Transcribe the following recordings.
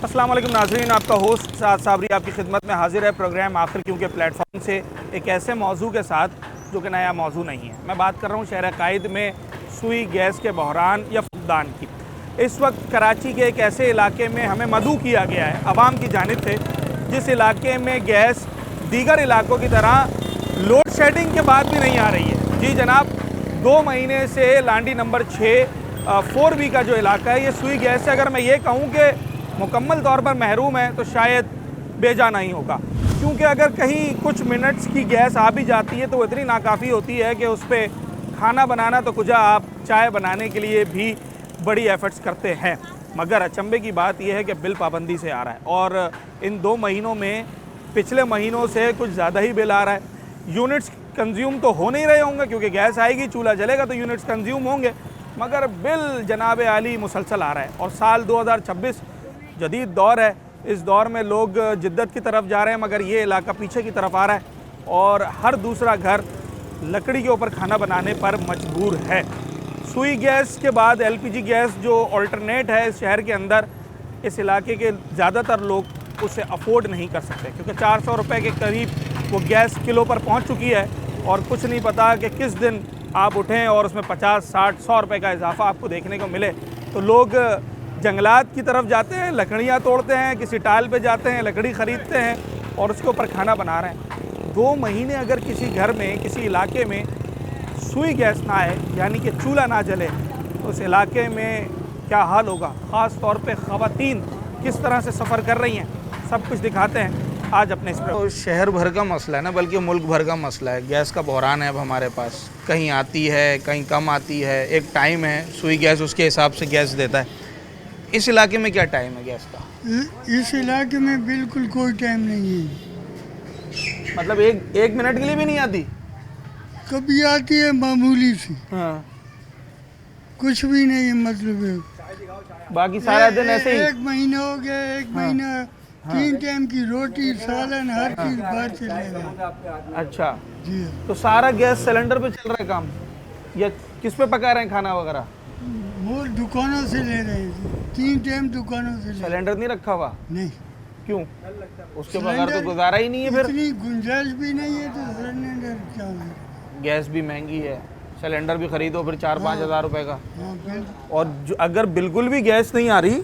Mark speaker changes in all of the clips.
Speaker 1: अस्सलाम वालेकुम नाज़रीन, आपका होस्ट साद साबरी आपकी खिदमत में हाजिर है प्रोग्राम आखिर क्यों के प्लेटफॉर्म से एक ऐसे मौजू के साथ जो कि नया मौजू नहीं है। मैं बात कर रहा हूँ शहर कायद में सुई गैस के बहरान या फुकदान की। इस वक्त कराची के एक ऐसे इलाके में हमें मदऊ किया गया है आवाम की जानिब से, जिस इलाके में गैस दीगर इलाकों की तरह लोड शेडिंग के बाद भी नहीं आ रही है। जी जनाब, 2 महीने से लांडी नंबर 6 4B का जो इलाका है, ये सुई गैस से अगर मैं ये कहूँ कि मुकम्मल तौर पर महरूम है तो शायद बेजा नहीं होगा, क्योंकि अगर कहीं कुछ मिनट्स की गैस आ भी जाती है तो वो इतनी नाकाफ़ी होती है कि उस पर खाना बनाना तो कुछ आप चाय बनाने के लिए भी बड़ी एफ़र्ट्स करते हैं। मगर अचंभे की बात यह है कि बिल पाबंदी से आ रहा है और इन 2 महीनों में पिछले महीनों से कुछ ज़्यादा ही बिल आ रहा है। यूनिट्स कंज्यूम तो हो नहीं रहे होंगे क्योंकि गैस आएगी, चूल्हा जलेगा तो यूनिट्स कंज्यूम होंगे, मगर बिल जनाब आली मुसलसल आ रहा है। और साल 2026 जदीद दौर है, इस दौर में लोग जिद्दत की तरफ जा रहे हैं, मगर ये इलाका पीछे की तरफ आ रहा है और हर दूसरा घर लकड़ी के ऊपर खाना बनाने पर मजबूर है। सुई गैस के बाद LPG गैस जो अल्टरनेट है इस शहर के अंदर, इस इलाके के ज़्यादातर लोग उसे अफोर्ड नहीं कर सकते क्योंकि 400 रुपये के करीब वो गैस किलो पर पहुंच चुकी है और कुछ नहीं पता कि किस दिन आप उठें और उसमें 50, 60, 100 रुपये का इजाफा आपको देखने को मिले। तो लोग जंगलात की तरफ जाते हैं, लकड़ियाँ तोड़ते हैं, किसी टाल पे जाते हैं, लकड़ी ख़रीदते हैं और उसके ऊपर खाना बना रहे हैं। 2 महीने अगर किसी घर में, किसी इलाके में सुई गैस ना आए, यानी कि चूल्हा ना जले, तो उस इलाके में क्या हाल होगा। ख़ास तौर पे ख़वातीन किस तरह से सफ़र कर रही हैं, सब कुछ दिखाते हैं आज अपने इस पर। तो शहर भर का मसला है ना, बल्कि मुल्क भर का मसला है। गैस का बहरान है अब हमारे पास, कहीं आती है, कहीं कम आती है। एक टाइम है, सुई गैस उसके हिसाब से गैस देता है। इस इलाके में क्या टाइम है गैस का?
Speaker 2: इस इलाके में बिल्कुल कोई टाइम नहीं है।
Speaker 1: मतलब एक मिनट के लिए भी नहीं आती?
Speaker 2: कभी आती है मामूली सी,
Speaker 1: हाँ।
Speaker 2: कुछ भी नहीं है। मतलब है
Speaker 1: बाकी सारा दिन ऐसे ही?
Speaker 2: 1 महीना हो गया, 1 महीना 3 टाइम की रोटी, सालन, हर चीज बाहर से ले गए।
Speaker 1: अच्छा
Speaker 2: जी
Speaker 1: तो सारा गैस सिलेंडर पे चल रहा है काम, या किस पे पका रहे हैं खाना वगैरह?
Speaker 2: वो दुकानों से ले रहे हैं, 3 टाइम दुकानों से ले।
Speaker 1: सिलेंडर नहीं रखा हुआ?
Speaker 2: नहीं,
Speaker 1: क्यों? उसके बगैर तो गुजारा ही नहीं है। फिर
Speaker 2: इतनी गुंजाइश भी नहीं है तो सिलेंडर क्या है।
Speaker 1: गैस भी महंगी है, सिलेंडर भी खरीदो फिर 4-5 हज़ार रुपए का।
Speaker 2: हाँ,
Speaker 1: और अगर बिल्कुल भी गैस नहीं आ रही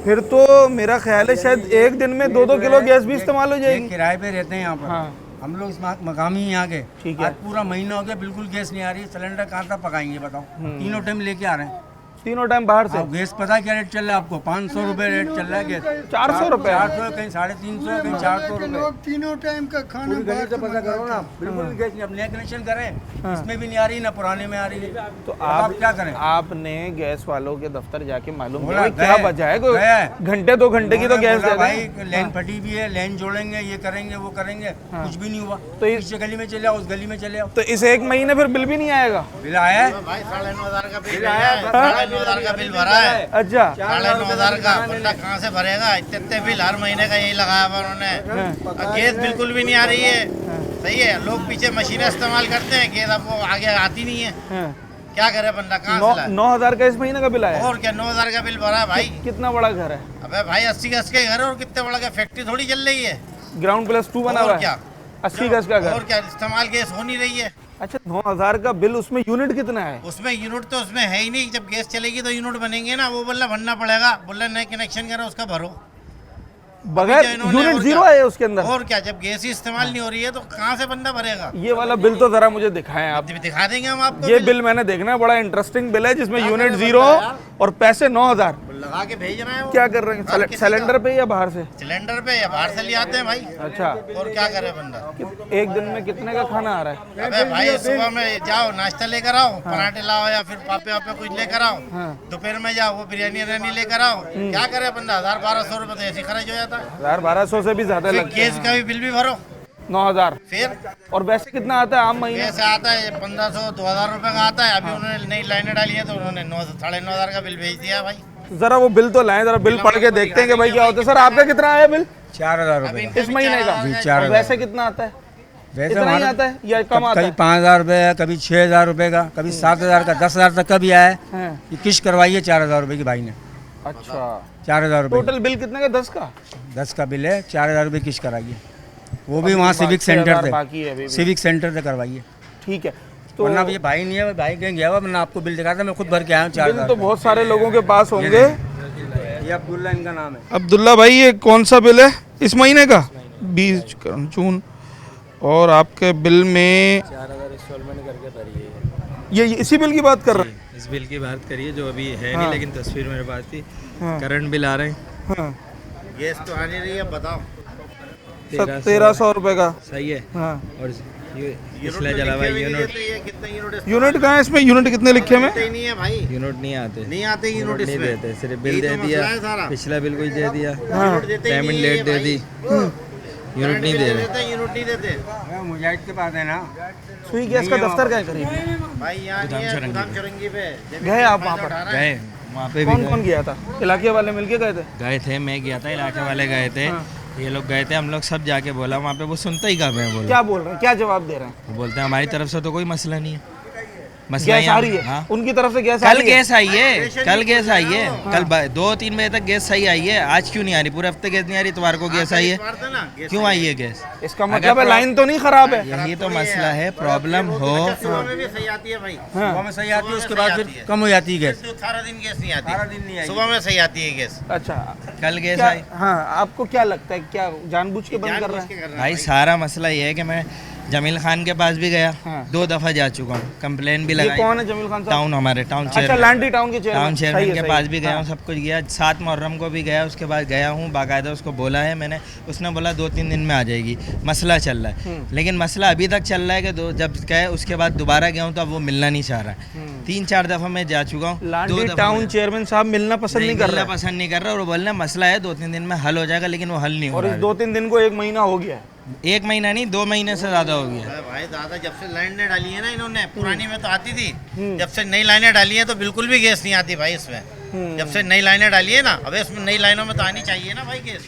Speaker 1: फिर तो मेरा ख्याल है शायद एक दिन में 2-2 किलो गैस भी इस्तेमाल हो जाएगी।
Speaker 3: किराए पे रहते हैं यहाँ पर।
Speaker 1: हाँ
Speaker 3: हम लोग इस मकामी यहाँ के।
Speaker 1: ठीक है।
Speaker 3: आज पूरा महीना हो गया, बिल्कुल गैस नहीं आ रही। सिलेंडर कहाँ तक पकाएंगे बताओ? तीनों टाइम लेके आ रहे हैं।
Speaker 1: तीनों टाइम बाहर से?
Speaker 3: अब गैस पता है क्या रेट चल रहा है आपको? 500 रुपए रेट चल रहा है गैस।
Speaker 1: 400 रुपए?
Speaker 3: 400, कहीं 350, कहीं 400 रुपए।
Speaker 2: लोग तीनों टाइम का खाना
Speaker 3: पूरी गली
Speaker 2: बाहर
Speaker 3: से
Speaker 2: से
Speaker 3: पता करो ना,
Speaker 2: मंगाते
Speaker 3: बिल्कुल भी गैस नहीं। अब नया कनेक्शन करें, इसमें भी नहीं आ रही, ना पुराने में आ रही है।
Speaker 1: तो
Speaker 3: आप क्या करें?
Speaker 1: आपने गैस वालों के दफ्तर जाके मालूम
Speaker 3: बोला,
Speaker 1: किया क्या
Speaker 3: गए,
Speaker 1: वजह है?
Speaker 3: गए।
Speaker 1: कोई घंटे 2 घंटे की तो गैस दे
Speaker 3: भाई
Speaker 1: दें।
Speaker 3: लाइन फटी भी है, लाइन जोड़ेंगे, ये करेंगे, वो करेंगे, कुछ भी नहीं हुआ।
Speaker 1: तो
Speaker 3: तो इस गली में चले आओ, उस गली में चले आओ।
Speaker 1: तो इस 1 महीने फिर बिल भी नहीं आएगा?
Speaker 3: बिल आया है
Speaker 4: भाई 9,500 का बिल आया है, 9,500 का बिल भरा है।
Speaker 1: अच्छा
Speaker 4: 9,500 का बंदा कहाँ से भरेगा? इतने बिल हर महीने का यही लगाया हुआ उन्होंने। गैस बिल्कुल भी नहीं आ रही है। सही है, लोग पीछे मशीनें इस्तेमाल करते हैं, गैस अब वो आगे आती नहीं है। क्या करे बंदा, कहाँ से लाए?
Speaker 1: 9,000 का इस महीने का बिल आया?
Speaker 4: और क्या 9,000 का बिल भरा है भाई।
Speaker 1: कितना बड़ा घर है?
Speaker 4: अबे भाई 80 गज के घर है और कितने बड़ा का फैक्ट्री थोड़ी चल रही है।
Speaker 1: ग्राउंड प्लस 2 बना हुआ
Speaker 4: और
Speaker 1: है?
Speaker 4: क्या
Speaker 1: 80 गज का घर?
Speaker 4: और क्या इस्तेमाल गैस हो नहीं रही है।
Speaker 1: अच्छा 9,000 का बिल, उसमें यूनिट कितना है?
Speaker 4: उसमें यूनिट तो उसमें है ही नहीं। जब गैस चलेगी तो यूनिट बनेंगे ना, वो बोलना भरना पड़ेगा। बोलना नए कनेक्शन करो उसका भरो।
Speaker 1: बगैर
Speaker 4: इन्होंने
Speaker 1: यूनिट
Speaker 4: और
Speaker 1: जीरो
Speaker 4: क्या?
Speaker 1: है उसके अंदर?
Speaker 4: और क्या, जब गैस ही इस्तेमाल नहीं हो रही है तो कहाँ से बंदा भरेगा?
Speaker 1: ये वाला बिल तो जरा मुझे दिखाएं आप।
Speaker 4: दिखा देंगे हम आपको।
Speaker 1: ये बिल मैंने देखना है, बड़ा इंटरेस्टिंग बिल है जिसमें यूनिट 0 और पैसे 9,000।
Speaker 4: लगा के भेज रहे हैं वो।
Speaker 1: क्या कर रहे हैं? सिलेंडर पे या बाहर से?
Speaker 4: सिलेंडर पे या बाहर से ले आते हैं भाई।
Speaker 1: अच्छा,
Speaker 4: और क्या करे बंदा?
Speaker 1: एक दिन में कितने का खाना आ रहा है?
Speaker 4: अबे भाई सुबह में जाओ नाश्ता लेकर आओ, पराठे लाओ या फिर पापे वापे कुछ लेकर आओ। दोपहर में जाओ वो बिरयानी लेकर आओ। क्या करे बंदा? 1,000-1,200 रुपए तो ऐसे खर्च हो जाता है।
Speaker 1: 1,000-1,200 से भी ज्यादा
Speaker 4: फिर
Speaker 1: लगता है।
Speaker 4: गैस का भी बिल भी भरो।
Speaker 1: 9,000।
Speaker 4: फिर
Speaker 1: और वैसे कितना आता है आम महीने?
Speaker 4: गैस आता है 1,500-2,000 रुपए का आता है। अभी उन्होंने नई लाइनें डाली है तो उन्होंने 9,500 का बिल भेज दिया भाई।
Speaker 1: जरा वो बिल तो लाएं, जरा बिल पढ़ के देखते हैं कि भाई क्या होता है। सर आपका कितना आया बिल
Speaker 3: 4,000 रुपए
Speaker 1: इस महीने का?
Speaker 3: जी, 4,000।
Speaker 1: वैसे कितना आता है?
Speaker 3: वैसे
Speaker 1: इतना ही
Speaker 3: हमारा
Speaker 1: आता है या कम आता
Speaker 3: कभी
Speaker 1: है?
Speaker 3: 5,000 रुपए है, कभी 6,000 रुपए का, कभी 7,000 का, 10,000 तक का भी आया है।
Speaker 1: हाँ।
Speaker 3: ये किस्त करवाई है 4,000 रुपए की भाई ने।
Speaker 1: अच्छा
Speaker 3: 4,000 रुपये।
Speaker 1: टोटल बिल कितने का? 10 का?
Speaker 3: 10 का बिल है, 4,000 रुपये किस्त कराइए, वो भी वहाँ सिविक
Speaker 1: 6,000
Speaker 3: सेंटर
Speaker 1: बाकी है अभी
Speaker 3: से,
Speaker 1: भी।
Speaker 3: सिविक सेंटर से करवाइए।
Speaker 1: ठीक है तो
Speaker 3: वरना अब ये भाई नहीं है, भाई कहीं गया हुआ, मैंने आपको बिल दिखाया था, मैं खुद भर के आया हूँ
Speaker 1: बिल
Speaker 3: 4,000।
Speaker 1: तो बहुत सारे लोगों के पास होंगे।
Speaker 3: ये अब्दुल्ला इनका नाम है।
Speaker 1: अब्दुल्ला भाई ये कौन सा बिल है इस महीने का? 20 जून। और आपके बिल में
Speaker 5: 4,000 इंस्टॉलमेंट करके भरिए।
Speaker 1: ये इसी बिल की बात कर रहे हैं?
Speaker 5: इस बिल की बात करिए जो अभी है
Speaker 1: हाँ।
Speaker 5: नहीं, लेकिन तस्वीर मेरे पास थी।
Speaker 1: हाँ।
Speaker 5: करंट बिल आ रहे हैं।
Speaker 1: हाँ
Speaker 4: गैस तो आ नहीं रही है, बताओ।
Speaker 1: 1300 रुपए का।
Speaker 5: सही है।
Speaker 1: हाँ
Speaker 5: और ये इसलिए जला हुआ यूनिट,
Speaker 4: ये कितना यूनिट
Speaker 1: यूनिट कहाँ है इसमें? यूनिट कितने लिखे में?
Speaker 4: ही नहीं है भाई,
Speaker 5: यूनिट नहीं आते,
Speaker 4: नहीं आते यूनिट
Speaker 5: नहीं
Speaker 4: इसमें।
Speaker 5: देते, सिर्फ बिल
Speaker 4: यही
Speaker 5: दे
Speaker 4: तो
Speaker 5: दिया,
Speaker 4: मसला है सारा।
Speaker 5: पिछला बिल कुछ दे दिया,
Speaker 4: यूनिट देते ही
Speaker 5: पेमेंट
Speaker 4: नहीं है
Speaker 5: लेट दे
Speaker 4: भाई।
Speaker 5: दी, यूनिट नहीं दे रहे।
Speaker 4: देते यूनिट नहीं देते
Speaker 3: मुजाहिद के पास है ना,
Speaker 1: सुई गैस का दफ्तर का है करीब?
Speaker 4: भाई, यहाँ नहीं है, गोदाम चौरंगी पे।
Speaker 1: गए आप वहाँ पर?
Speaker 5: गए वहाँ पे भी
Speaker 1: कौन कौन गया था? इलाके वाले मिलके गए थे?
Speaker 5: गए थे, मैं गया था, इलाके वाले गए थे, ये लोग गए थे, हम लोग सब जाके बोला वहाँ पे, वो सुनता ही कहाँ है। बोला
Speaker 1: क्या बोल रहे हैं, क्या जवाब दे रहे हैं?
Speaker 5: वो बोलते हैं हमारी तरफ से तो कोई मसला नहीं है, मसला
Speaker 1: गैस आ
Speaker 5: यहाँ-
Speaker 1: रही है?
Speaker 5: हाँ।
Speaker 1: उनकी तरफ से गैस आ
Speaker 5: कल
Speaker 1: रही है?
Speaker 5: गैस आई है, कल गैस आई है, कल 2-3 बजे तक गैस सही आई है, आज क्यों नहीं आ रही? पूरे हफ्ते गैस नहीं आ रही, इतवार को गैस आई है, क्यों आई है गैस?
Speaker 1: इसका मतलब है लाइन तो नहीं खराब है?
Speaker 5: यही तो मसला है, प्रॉब्लम हो।
Speaker 4: सुबह में भी सही आती है भाई,
Speaker 3: सुबह में सही आती है, उसके बाद फिर कम हो जाती है गैस।
Speaker 4: सारा दिन गैस नहीं आती,
Speaker 3: सारा दिन नहीं आई।
Speaker 4: सुबह में सही आती है गैस।
Speaker 1: अच्छा
Speaker 5: कल गैस
Speaker 1: क्या?
Speaker 5: आई।
Speaker 1: हाँ आपको क्या लगता है, क्या जानबूझ के बंद कर रहा है?
Speaker 5: भाई सारा मसला ये है कि मैं जमील खान के पास भी गया,
Speaker 1: हाँ।
Speaker 5: 2 दफ़ा जा चुका हूँ, कंप्लेन भी
Speaker 1: ये
Speaker 5: लगाई।
Speaker 1: कौन है जमील खान साहब?
Speaker 5: टाउन, हमारे टाउन
Speaker 1: अच्छा
Speaker 5: चेयरमैन,
Speaker 1: लांडी टाउन के चेयरमैन।
Speaker 5: टाउन
Speaker 1: सही
Speaker 5: चेयरमैन
Speaker 1: है,
Speaker 5: के
Speaker 1: सही
Speaker 5: पास
Speaker 1: है।
Speaker 5: भी गया
Speaker 1: हाँ।
Speaker 5: हूँ, सब कुछ गया। 7 मुहर्रम को भी गया, उसके बाद गया हूँ, बाकायदा उसको बोला है मैंने, उसने बोला 2-3 दिन में आ जाएगी। मसला चल रहा है, लेकिन मसला अभी तक चल रहा है कि जब गए उसके बाद दोबारा गया हूँ तो अब वो मिलना नहीं चाह रहा है। 3-4 दफ़ा मैं जा चुका हूँ, 2
Speaker 1: लांडी
Speaker 5: दफ़ा
Speaker 1: टाउन चेयरमैन साहब मिलना पसंद नहीं कर
Speaker 5: मिलना
Speaker 1: रहे हैं।
Speaker 5: पसंद नहीं कर रहा, और वो बोल रहे हैं मसला है 2-3 दिन में हल हो जाएगा, लेकिन वो हल नहीं हो
Speaker 1: और इस
Speaker 5: रहा है।
Speaker 1: 2-3 दिन को 1 महीना हो गया है।
Speaker 5: 1 महीना नहीं, 2 महीने से ज़्यादा हो गया।
Speaker 4: भाई दादा जब से लाइनें डाली है ना इन्होंने, पुरानी में तो आती थी, जब से नई लाइनें डाली है तो बिल्कुल भी गैस नहीं आती भाई इसमें। जब से नई लाइनें डाली है ना, अब इसमें नई लाइनों में तो आनी चाहिए ना भाई गैस,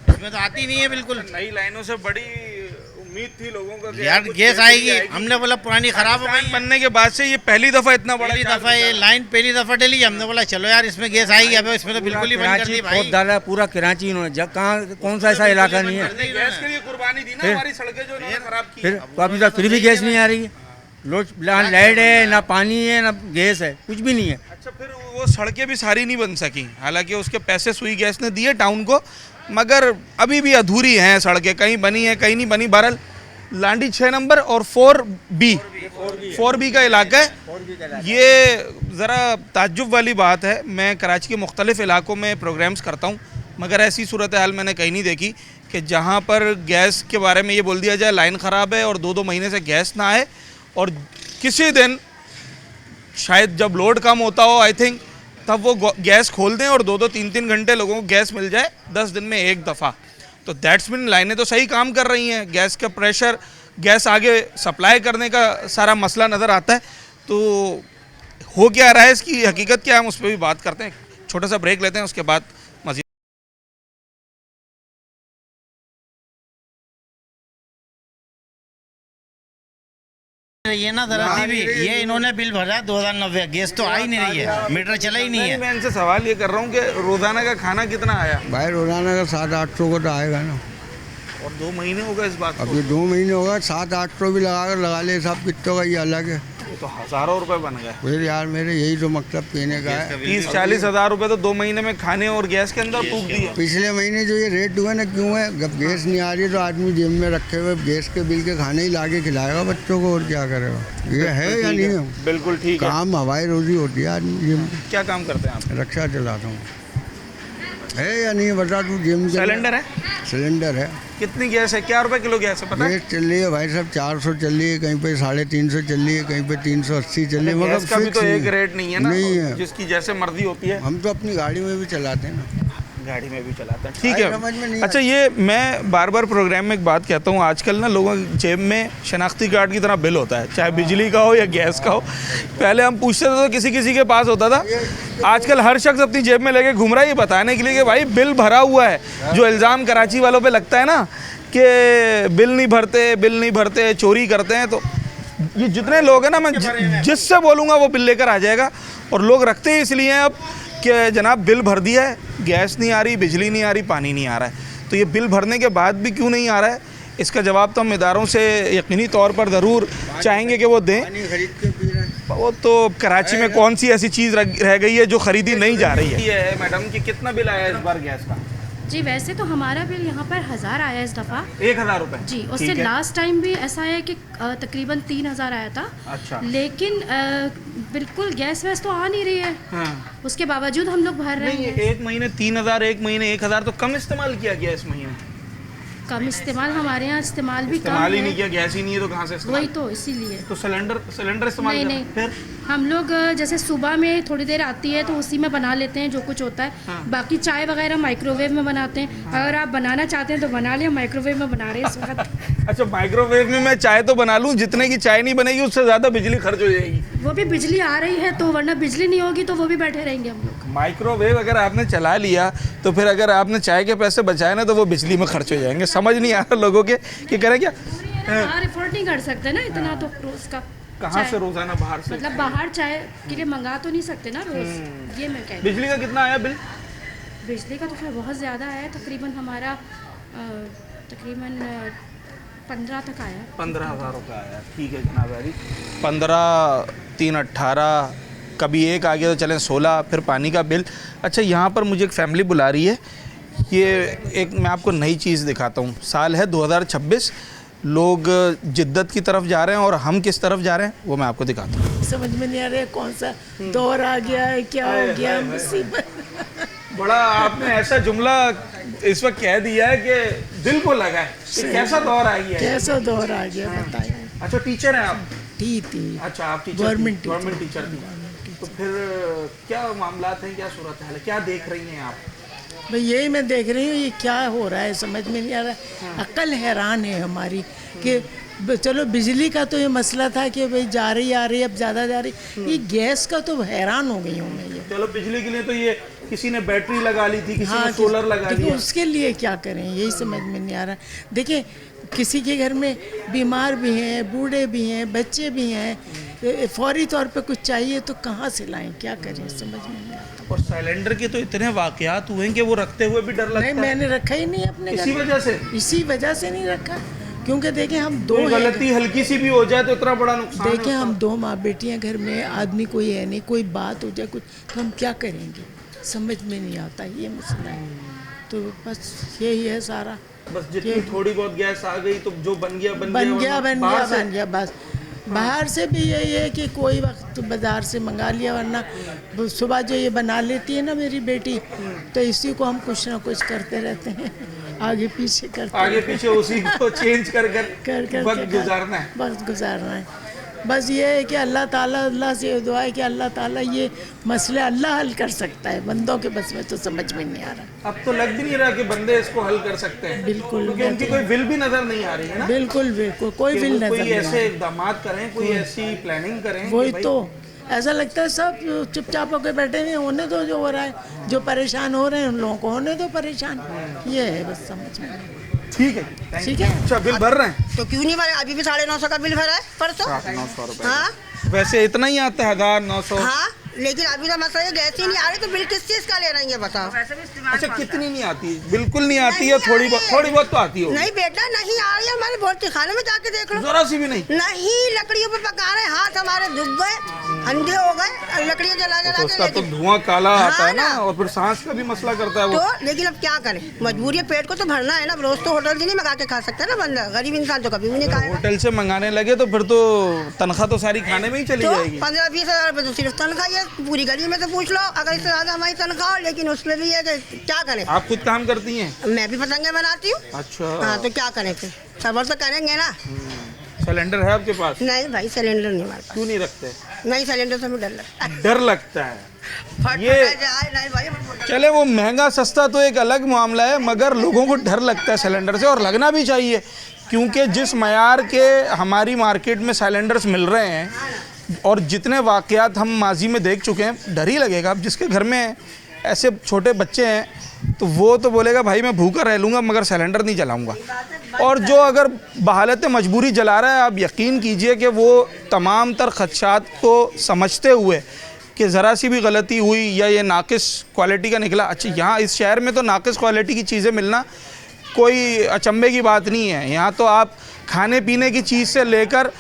Speaker 4: इसमें तो आती नहीं है बिल्कुल।
Speaker 1: नई लाइनों से बड़ी उम्मीद थी लोगों को कि
Speaker 4: यार
Speaker 1: कुछ
Speaker 4: गैस आएगी, हमने बोला पुरानी खराब हो गई।
Speaker 1: बनने के बाद से ये पहली दफा इतना बड़ा
Speaker 4: पहली दफा ये लाइन पहली दफा डली, हमने बोला चलो यार इसमें गैस आएगी, अब इसमें तो बिल्कुल ही बंद कर दी
Speaker 3: कराची
Speaker 4: भाई।
Speaker 3: खोद डाला, पूरा कराची इन्होंने, जब कहाँ कौन सा ऐसा इलाका नहीं है।
Speaker 1: गैस के लिए कुर्बानी दी ना,
Speaker 3: फिर?
Speaker 1: हमारी सड़कें जो इन्होंने खराब की।
Speaker 3: फिर तो अभी तक फिर भी गैस नहीं आ रही है, लाइट है ना, पानी है ना, गैस है, कुछ भी नहीं है।
Speaker 1: अच्छा फिर वो सड़कें भी सारी नहीं बन सकी, हालांकि उसके पैसे सुई गैस ने दिए टाउन को, मगर अभी भी अधूरी हैं सड़कें, कहीं बनी है कहीं नहीं बनी। बहरहाल लांडी 6 नंबर और 4B का इलाका है। ये ज़रा ताज्जुब वाली बात है, मैं कराची के मुख्तलिफ़ इलाकों में प्रोग्राम्स करता हूँ, मगर ऐसी सूरत हाल मैंने कहीं नहीं देखी कि जहाँ पर गैस के बारे में ये बोल दिया जाए लाइन ख़राब है और 2-2 महीने से गैस ना आए, और किसी दिन शायद जब लोड कम होता हो आई थिंक, तब वो गैस खोल दें और 2-2 3-3 घंटे लोगों को गैस मिल जाए 10 दिन में एक दफ़ा। तो दैट्स मीन लाइनें तो सही काम कर रही हैं, गैस का प्रेशर, गैस आगे सप्लाई करने का सारा मसला नज़र आता है। तो हो क्या रहा है, इसकी हकीकत क्या है, हम उस पर भी बात करते हैं। छोटा सा ब्रेक लेते हैं, उसके बाद मज़ीद।
Speaker 4: ये ना दराती भी, ये इन्होंने बिल भरा 2090, गैस तो आ ही नहीं रही है, मीटर चला ही नहीं है।
Speaker 1: मैं इनसे सवाल ये कर रहा हूँ कि रोज़ाना का खाना कितना आया?
Speaker 2: भाई रोजाना का 700-800 को तो आएगा ना।
Speaker 1: और 2 महीने हो गए इस बात को,
Speaker 2: अभी 2 महीने होगा, 700-800 भी लगा ले साहब, कितने का ये अलग है।
Speaker 1: ये तो हज़ारों रुपए बन गए।
Speaker 2: फिर यार मेरे यही तो मकसद कहने का है।
Speaker 1: 30-40 हज़ार रुपए तो 2 महीने में खाने और गैस के अंदर फूक दिए।
Speaker 2: पिछले महीने जो ये रेट हुआ ना, क्यों है, जब गैस नहीं आ रही तो आदमी जेब में रखे हुए गैस के बिल के खाने ही लाके खिलाएगा बच्चों को, और क्या करेगा। ये है या नहीं है?
Speaker 1: बिल्कुल ठीक है।
Speaker 2: काम हवाई रोजी होती है आदमी जेब में।
Speaker 1: क्या काम करते हैं आप?
Speaker 2: रक्षा चलाता हूँ। है या नहीं है बता, तू जेब में
Speaker 1: सिलेंडर है?
Speaker 2: सिलेंडर है।
Speaker 1: कितनी गैस है, क्या रुपए किलो गैस है पता है?
Speaker 2: गैस चल रही है भाई साहब, 400 चल रही है, कहीं पे 350 चल रही है, कहीं पे 380 चल रही है, मगर
Speaker 1: गैस का भी
Speaker 2: फिक्स
Speaker 1: तो
Speaker 2: नहीं
Speaker 1: एक रेट नहीं है ना,
Speaker 2: नहीं है।
Speaker 1: जिसकी जैसे मर्जी होती है।
Speaker 2: हम तो अपनी गाड़ी में भी चलाते हैं ना,
Speaker 1: गाड़ी में भी चलाता है, ठीक
Speaker 2: भाई समझ में
Speaker 1: है।
Speaker 2: नहीं
Speaker 1: अच्छा ये मैं बार बार प्रोग्राम में एक बात कहता हूँ, आजकल ना लोगों की जेब में शनाख्ती कार्ड की तरह बिल होता है, चाहे बिजली का हो या गैस का हो। पहले हम पूछते थे तो किसी किसी के पास होता था, आजकल हर शख्स अपनी जेब में लेके घूम रहा है ये बताने के लिए कि भाई बिल भरा हुआ है। जो इल्ज़ाम कराची वालों पे लगता है ना कि बिल नहीं भरते चोरी करते हैं, तो ये जितने लोग हैं ना, मैं जिससे बोलूँगा वो बिल लेकर आ जाएगा। और लोग रखते ही इसलिए हैं अब कि जनाब बिल भर दिया है, गैस नहीं आ रही, बिजली नहीं आ रही, पानी नहीं आ रहा है, तो ये बिल भरने के बाद भी क्यों नहीं आ रहा है, इसका जवाब तो हम इदारों से यकीनी तौर पर ज़रूर चाहेंगे कि वो दें।
Speaker 2: पानी खरीद के पी रहे हैं।
Speaker 1: वो तो कराची में कौन सी ऐसी चीज़ रह गई है जो ख़रीदी नहीं जा रही है। ये है मैडम कि कितना बिल आया इस बार गैस का?
Speaker 6: जी वैसे तो हमारा बिल यहाँ पर 1000 आया इस दफ़ा।
Speaker 1: 1000 रुपये?
Speaker 6: जी, उससे लास्ट टाइम भी ऐसा है कि तकरीबन 3000 आया था।
Speaker 1: अच्छा।
Speaker 6: लेकिन बिल्कुल गैस वैस तो आ नहीं रही है।
Speaker 1: हाँ।
Speaker 6: उसके बावजूद हम लोग भर रहे
Speaker 1: नहीं,
Speaker 6: हैं।
Speaker 1: एक महीने 3000, एक महीने 1000 तो कम इस्तेमाल किया गया इस महीने।
Speaker 6: कम इस्तेमाल हमारे यहाँ इस्तेमाल भी कम
Speaker 1: इस्तेमाल ही
Speaker 6: है।
Speaker 1: नहीं किया, गैस ही नहीं है तो कहाँ से इस्तेमाल?
Speaker 6: वही तो इसीलिए
Speaker 1: तो सिलेंडर इस्तेमाल
Speaker 6: नहीं
Speaker 1: करें।
Speaker 6: नहीं
Speaker 1: फिर
Speaker 6: हम लोग जैसे सुबह में थोड़ी देर आती है तो उसी में बना लेते हैं जो कुछ होता है।
Speaker 1: हाँ।
Speaker 6: बाकी चाय वगैरह माइक्रोवेव में बनाते हैं। अगर आप बनाना चाहते हैं तो बना लिया, माइक्रोवेव में बना रहे हैं इस वक्त।
Speaker 1: अच्छा, माइक्रोवेव में मैं चाय तो बना लूँ, जितने की चाय नहीं बनेगी उससे ज़्यादा बिजली खर्च हो जाएगी।
Speaker 6: वो भी बिजली आ रही है तो, वरना बिजली नहीं होगी तो वो भी बैठे रहेंगे हम लोग।
Speaker 1: माइक्रोवेव अगर आपने चला लिया तो फिर अगर आपने चाय के पैसे बचाए ना तो वो बिजली में खर्च हो जाएंगे। समझ नहीं आ रहा लोगों के कि करें क्या।
Speaker 6: बाहर अफोर्ड नहीं कर सकते ना इतना तो रोज का।
Speaker 1: कहाँ
Speaker 6: चाय-
Speaker 1: से रोजाना बाहर से?
Speaker 6: मतलब बाहर चाय के लिए मंगा तो नहीं सकते ना रोज। ये मैं कह रही हूँ।
Speaker 1: बिजली का कितना आया बिल?
Speaker 6: बिजली का तो खैर बहुत ज़्यादा है, तकरीबन हमारा तकरीबन 15 तक आया।
Speaker 1: 15,000 रुपये आया। ठीक है जनाब यारी। 15, 3, 18, कभी एक आ गया तो चलें 16, फिर पानी का बिल। अच्छा, यहाँ पर मुझे एक फैमिली बुला रही है। ये एक मैं आपको नई चीज़ दिखाता हूँ। साल है 2026, लोग जिद्दत की तरफ जा रहे हैं और हम किस तरफ जा रहे हैं वो मैं आपको दिखाता हूँ।
Speaker 7: समझ में नहीं आ रहा है कौन सा दौर आ गया है, क्या हो गया मुसीबत।
Speaker 1: बड़ा आपने ऐसा जुमला इस वक्त कह दिया है कि दिल को लगा है कि कैसा दौर आ गया है।
Speaker 7: कैसा दौर आ गया बताइए।
Speaker 1: अच्छा, टीचर हैं आप?
Speaker 7: थी
Speaker 1: अच्छा, आप टीचर?
Speaker 7: गवर्नमेंट
Speaker 1: गवर्नमेंट टीचर थी। तो फिर क्या मामलात हैं, क्या सूरत है, क्या देख रही हैं आप?
Speaker 7: भाई यही मैं देख रही हूँ, ये क्या हो रहा है समझ में नहीं आ रहा। अक्ल हैरान है हमारी कि चलो बिजली का तो ये मसला था कि भाई जा रही आ रही, अब ज़्यादा जा रही। ये गैस का तो हैरान हो गई हूँ मैं। ये
Speaker 1: चलो बिजली के लिए तो ये किसी ने बैटरी लगा ली थी, किसी ने
Speaker 7: कि-
Speaker 1: सोलर लगा
Speaker 7: देखो
Speaker 1: लिया।
Speaker 7: उसके लिए क्या करें यही समझ में नहीं आ रहा। देखिए किसी के घर में बीमार भी हैं, बूढ़े भी हैं, बच्चे भी हैं, फौरी तौर पे कुछ चाहिए तो कहाँ से लाएं, क्या करें समझ में नहीं आता।
Speaker 1: और सिलेंडर के तो इतने वाकयात हुए हैं कि वो रखते हुए भी डर लगता
Speaker 7: नहीं
Speaker 1: है।
Speaker 7: मैंने रखा ही नहीं अपने घर
Speaker 1: इसी
Speaker 7: में।
Speaker 1: वजह से?
Speaker 7: इसी वजह से नहीं रखा क्योंकि देखिए हम दो
Speaker 1: कोई
Speaker 7: हैं।
Speaker 1: गलती हल्की सी भी हो जाए तो इतना बड़ा नुकसान
Speaker 7: देखिए
Speaker 1: है
Speaker 7: हम
Speaker 1: उसका।
Speaker 7: 2 माँ बेटियां घर में, आदमी कोई है नहीं, कोई बात हो जाए कुछ तो हम क्या करेंगे समझ में नहीं आता, ये मसला है। तो बस यही है सारा।
Speaker 1: बस जितनी थोड़ी बहुत गैस आ गई तो जो बन गया
Speaker 7: बन गया बस। बाहर से भी यही है कि कोई वक्त बाज़ार से मंगा लिया, वरना सुबह जो ये बना लेती है ना मेरी बेटी, तो इसी को हम कुछ ना कुछ करते रहते हैं, आगे पीछे करते
Speaker 1: आगे पीछे उसी को चेंज कर वक्त
Speaker 7: के
Speaker 1: गुजारना है।
Speaker 7: वक्त गुजारना है। बस ये है कि अल्लाह ताला, अल्लाह से दुआ है कि अल्लाह ताला ये मसले अल्लाह हल कर सकता है, बंदों के बस में तो समझ में नहीं आ रहा।
Speaker 1: अब तो लग भी नहीं रहा कि बंदे इसको हल कर सकते हैं।
Speaker 7: बिल्कुल,
Speaker 1: क्योंकि उनकी कोई विल भी नजर नहीं आ रही है ना।
Speaker 7: बिल्कुल बिल्कुल कोई
Speaker 1: कि
Speaker 7: बिल
Speaker 1: वो
Speaker 7: नजर
Speaker 1: कोई
Speaker 7: नहीं आ
Speaker 1: ऐसे
Speaker 7: रहा।
Speaker 1: इकदाम करें, कोई ऐसी प्लानिंग करें।
Speaker 7: वही
Speaker 1: कि भाई-
Speaker 7: तो ऐसा लगता है सब चुपचाप होकर बैठे हुए, होने दो जो हो रहा है, जो परेशान हो रहे हैं उन लोगों को होने दो परेशान। ये है बस समझ में।
Speaker 1: ठीक है,
Speaker 7: ठीक है।
Speaker 1: अच्छा, बिल भर रहे हैं?
Speaker 8: तो क्यों नहीं भरा? अभी भी 950 का बिल भरा है परसों।
Speaker 1: 900 रुपए।
Speaker 8: हाँ
Speaker 1: वैसे इतना ही आता है 1900।
Speaker 8: हाँ, लेकिन अभी तो मसला है गैस ही नहीं आ रही, तो बिल किस चीज का ले रही है बताओ।
Speaker 1: अच्छा, कितनी नहीं आती? बिल्कुल नहीं आती है? थोड़ी बहुत तो आती हो?
Speaker 8: नहीं बेटा नहीं आ रही है, हमारे भोजन खाने में जाके देख लो।
Speaker 1: जरा सी भी नहीं?
Speaker 8: नहीं, लकड़ियों पे पका रहे, हाथ हमारे दुख गए, अंधे हो गए, और लकड़ियाँ जला
Speaker 1: तो
Speaker 8: जला
Speaker 1: उसका
Speaker 8: के
Speaker 1: तो
Speaker 8: लेकिन
Speaker 1: धुआं काला आता है ना,
Speaker 8: हाँ ना।
Speaker 1: और फिर सांस का भी मसला करता है वो।
Speaker 8: तो लेकिन अब क्या करें, मजबूरी है, पेट को तो भरना है ना। रोज तो होटल से नहीं मंगा के खा सकता ना बंदा, गरीब इंसान तो कभी भी नहीं खाएगा।
Speaker 1: होटल से मंगाने लगे तो फिर तो तनख्वाह तो सारी खाने में ही चली
Speaker 8: तो
Speaker 1: जाएगी।
Speaker 8: 15-20 हज़ार रुपये तो सिर्फ तनख्वाह है, पूरी गली में तो पूछ लो, अगर इससे ज़्यादा हमारी तनख्वाह हो, लेकिन उसमें भी है कि क्या करें।
Speaker 1: आप खुद काम करती हैं?
Speaker 8: मैं भी पतंगे बनाती हूँ।
Speaker 1: अच्छा।
Speaker 8: हाँ, तो क्या करें फिर, सबर तो करेंगे ना।
Speaker 1: सिलेंडर है आपके पास?
Speaker 8: नहीं भाई, सिलेंडर नहीं हमारे पास।
Speaker 1: क्यों नहीं रखते?
Speaker 8: नहीं, सिलेंडर से हमें डर लगता है।
Speaker 1: डर लगता है।
Speaker 8: फट
Speaker 1: ये-
Speaker 8: फटा जाए, नहीं भाई हमें बहुत डर-
Speaker 1: चले वो महंगा सस्ता तो एक अलग मामला है, मगर लोगों को डर लगता है सिलेंडर से, और लगना भी चाहिए, क्योंकि जिस मयार के हमारी मार्केट में सिलेंडर्स मिल रहे हैं और जितने वाक़यात हम माजी में देख चुके हैं, डर ही लगेगा। अब जिसके घर में ऐसे छोटे बच्चे हैं तो वो तो बोलेगा भाई मैं भूखा रह लूँगा मगर सिलेंडर नहीं जलाऊँगा। और जो अगर बहालत मजबूरी जला रहा है, आप यकीन कीजिए कि वो तमाम तर खदशात को समझते हुए कि ज़रा सी भी गलती हुई या ये नाकिस क्वालिटी का निकला। अच्छा, यहाँ इस शहर में तो नाकिस क्वालिटी की चीज़ें मिलना कोई अचंभे की बात नहीं है। यहाँ तो आप खाने पीने की चीज़ से लेकर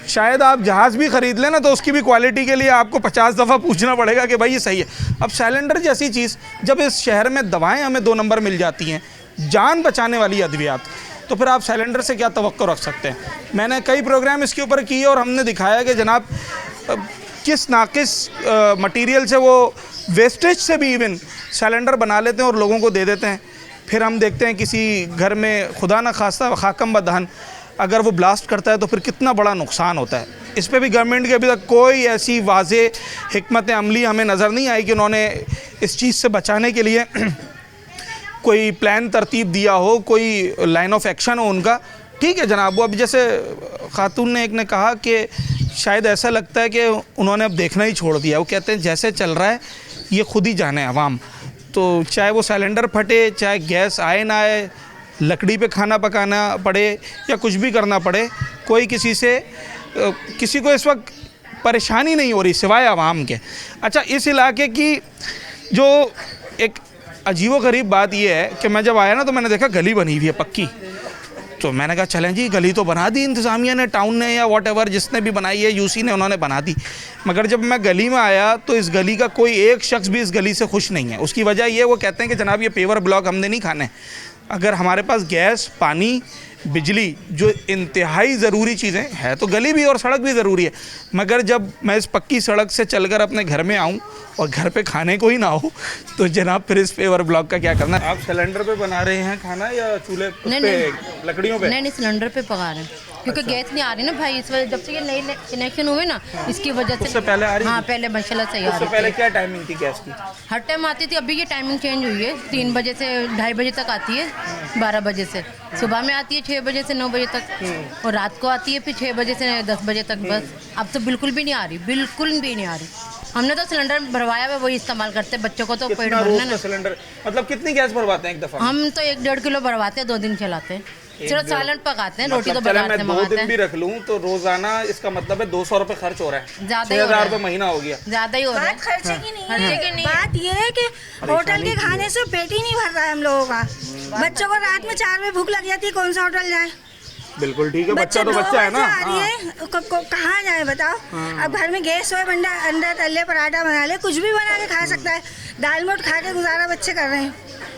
Speaker 1: शायद आप जहाज़ भी ख़रीद लें ना तो उसकी भी क्वालिटी के लिए आपको 50 दफ़ा पूछना पड़ेगा कि भाई ये सही है। अब सिलेंडर जैसी चीज़, जब इस शहर में दवाएं हमें 2 नंबर मिल जाती हैं, जान बचाने वाली अद्वियात, तो फिर आप सिलेंडर से क्या तवक्को रख सकते हैं। मैंने कई प्रोग्राम इसके ऊपर किए और हमने दिखाया कि जनाब किस नाकिस मटेरियल से वो वेस्टेज से भी इवन सिलेंडर बना लेते हैं और लोगों को दे देते हैं। फिर हम देखते हैं किसी घर में खुदा न खास्ता खाकम बदहन अगर वो ब्लास्ट करता है तो फिर कितना बड़ा नुकसान होता है। इस पे भी गवर्नमेंट की अभी तक कोई ऐसी वाज़े हिकमत अमली हमें नज़र नहीं आई कि उन्होंने इस चीज़ से बचाने के लिए कोई प्लान तरतीब दिया हो, कोई लाइन ऑफ एक्शन हो उनका। ठीक है जनाब, वो अभी जैसे खातून ने एक ने कहा कि शायद ऐसा लगता है कि उन्होंने अब देखना ही छोड़ दिया। वो कहते हैं जैसे चल रहा है ये खुद ही जाने अवाम, तो चाहे वो सिलेंडर फटे, चाहे गैस आए ना आए, लकड़ी पे खाना पकाना पड़े या कुछ भी करना पड़े, कोई किसी को इस वक्त परेशानी नहीं हो रही सिवाय आवाम के। अच्छा, इस इलाके की जो एक अजीबोगरीब बात यह है कि मैं जब आया ना तो मैंने देखा गली बनी हुई है पक्की, तो मैंने कहा चलें जी, गली तो बना दी इंतज़ामिया ने, टाउन ने या वॉट जिसने भी बनाई है, यूसी ने, उन्होंने बना दी। मगर जब मैं गली में आया तो इस गली का कोई एक शख्स भी इस गली से खुश नहीं है। उसकी वजह ये, वो कहते हैं कि जनाब ये पेवर ब्लॉक हमने नहीं खाने। अगर हमारे पास गैस, पानी, बिजली जो इंतहाई ज़रूरी चीज़ें हैं, तो गली भी और सड़क भी ज़रूरी है। मगर जब मैं इस पक्की सड़क से चलकर अपने घर में आऊँ और घर पे खाने को ही ना हो तो जनाब फिर इस पेवर ब्लॉक का क्या करना। आप सिलेंडर पे बना रहे हैं खाना या चूल्हे पे, लकड़ियों पे?
Speaker 9: नहीं, सिलेंडर पे पका रहे हैं क्योंकि गैस नहीं आ रही ना भाई। इस वजह जब से ये नई कनेक्शन हुए ना, इसकी वजह से।
Speaker 1: उससे पहले आ रही?
Speaker 9: हाँ, पहले माशाल्लाह सही आ रही।
Speaker 1: उससे पहले क्या टाइमिंग थी गैस की?
Speaker 9: हर टाइम आती थी, अभी ये टाइमिंग चेंज हुई है। 3 बजे से 2:30 बजे तक आती है, 12 बजे से। सुबह में आती है 6 बजे से 9 बजे तक, और रात को आती है फिर 6 बजे से 10 बजे तक। बस अब तो बिल्कुल भी नहीं आ रही, बिल्कुल भी नहीं आ रही। हमने तो सिलेंडर भरवाया हुआ, वही इस्तेमाल करते हैं। बच्चों को तो पेट भरना ना।
Speaker 1: सिलेंडर मतलब कितनी गैस भरवाते हैं एक दफ़ा?
Speaker 9: हम तो 1-1.5 किलो भरवाते हैं, 2 दिन चलाते हैं। सिर्फ सालन पकाते हैं, रोटी तो
Speaker 1: मतलब
Speaker 9: बाजार से
Speaker 1: मैं 2
Speaker 9: मंगाते
Speaker 1: दिन
Speaker 9: हैं।
Speaker 1: भी रख लूँ तो रोजाना इसका मतलब है 200 रुपये खर्च हो रहा है।
Speaker 9: ज़्यादा ही हो रहा है,
Speaker 1: 6,000 रुपये महीना हो गया।
Speaker 9: ज़्यादा ही हो रहा है।
Speaker 8: खर्चे की नहीं है, बात ये है कि होटल के खाने से पेट ही नहीं भर रहा है हम लोगों का। बच्चों को रात में 4 बजे भूख लग जाती है, कौन सा होटल जाए?
Speaker 1: बिल्कुल ठीक है, बच्चा तो बच्चा है ना।
Speaker 8: कहाँ जाए बताओ? अब घर में गैस हो, बंदा अंडा तल ले, पराठा बना ले, कुछ भी बना के खा सकता है। दाल मोट खा के गुजारा बच्चे कर रहे हैं।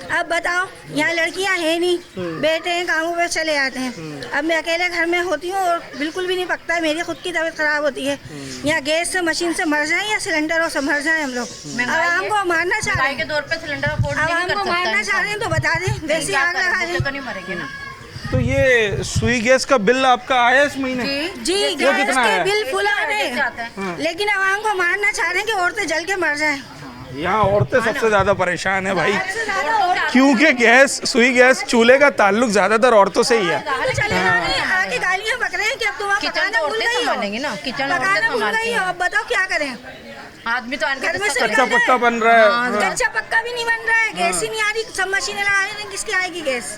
Speaker 8: अब बताओ, यहाँ लड़कियाँ हैं नहीं, बेटे हैं कामों पे चले जाते हैं। अब मैं अकेले घर में होती हूँ और बिल्कुल भी नहीं पकता है, मेरी खुद की तबीयत ख़राब होती है। यहाँ गैस से मशीन से मर जाए या सिलेंडरों से मर जाए हम लोग। आवाम को मारना चाह रहे हैं,
Speaker 9: के दौर पे सिलेंडर अफोर्ड नहीं
Speaker 8: आवाम
Speaker 9: कर
Speaker 8: को
Speaker 9: सकता
Speaker 8: मारना चाह रहे हैं तो बता दें, वैसी आग लगा दें।
Speaker 9: तो नहीं मरेंगे ना।
Speaker 1: तो ये सुई गैस का बिल आपका आया इस महीने?
Speaker 8: जी, गैस
Speaker 1: कितना
Speaker 8: के
Speaker 1: है?
Speaker 8: बिल फुल आ रहे हैं, लेकिन आवाम को मारना चाह रहे हैं कि औरतें जल के मर जाएं।
Speaker 1: यहाँ औरतें सबसे ज़्यादा परेशान है भाई, क्योंकि गैस, सुई गैस, चूल्हे का ताल्लुक ज़्यादातर औरतों से ही है।
Speaker 8: आके गालियाँ पक रहे हैं कि अब तुम
Speaker 9: किचन तो औरतें संभालेंगी ना, किचन औरतें संभालती हैं।
Speaker 8: अब बताओ क्या करें?
Speaker 9: आदमी तो
Speaker 8: घर में से
Speaker 1: कच्चा पक्का बन रहा है।
Speaker 8: कच्चा पक्का भी नहीं बन रहा है, गैस ही नहीं आ रही। सब मशीनें लगा रहे हैं, किसकी आएगी गैस?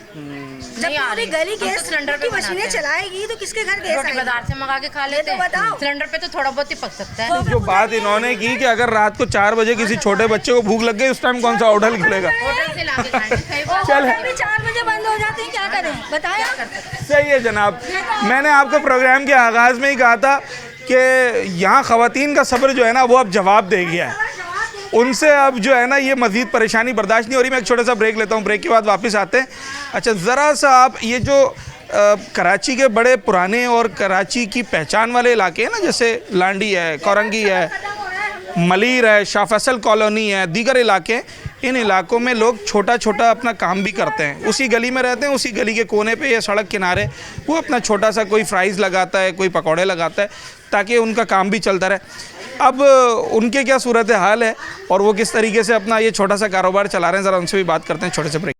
Speaker 8: जब पूरी गली गैस
Speaker 9: सिलेंडर
Speaker 8: की मशीनें चलाएगी तो किसके घर गैस आएगी?
Speaker 9: बाजार से मंगा के खा लेते हैं।
Speaker 8: बताओ,
Speaker 9: सिलेंडर पे तो थोड़ा बहुत ही पक सकता है।
Speaker 1: जो बात इन्होंने की कि अगर रात को 4 बजे किसी छोटे बच्चे को भूख लग गई, उस टाइम कौन सा होटल खुलेगा?
Speaker 9: होटल से लाके खाएंगे।
Speaker 1: चल,
Speaker 8: 4 बजे बंद हो जाते हैं, क्या करें बताया?
Speaker 1: सही है जनाब। मैंने आपको प्रोग्राम के आगाज़ में ही कहा था कि यहाँ ख़वातीन का सब्र जो है ना, वो अब जवाब दे गया है। उनसे अब जो है ना ये मज़ीद परेशानी बर्दाश्त नहीं हो रही। मैं एक छोटा सा ब्रेक लेता हूँ, ब्रेक के बाद वापस आते हैं। अच्छा, ज़रा सा आप ये जो कराची के बड़े पुराने और कराची की पहचान वाले इलाके हैं ना, जैसे लांडी है, कोरंगी है, मलीर है, शाह फैसल कॉलोनी है, दीगर इलाके, इन इलाकों में लोग छोटा छोटा अपना काम भी करते हैं। उसी गली में रहते हैं, उसी गली के कोने पे या सड़क किनारे वो अपना छोटा सा कोई फ्राइज़ लगाता है, कोई पकौड़े लगाता है, ताकि उनका काम भी चलता रहे। अब उनके क्या सूरत हाल है और वो किस तरीके से अपना ये छोटा सा कारोबार चला रहे हैं, ज़रा उनसे भी बात करते हैं छोटे से ब्रेक।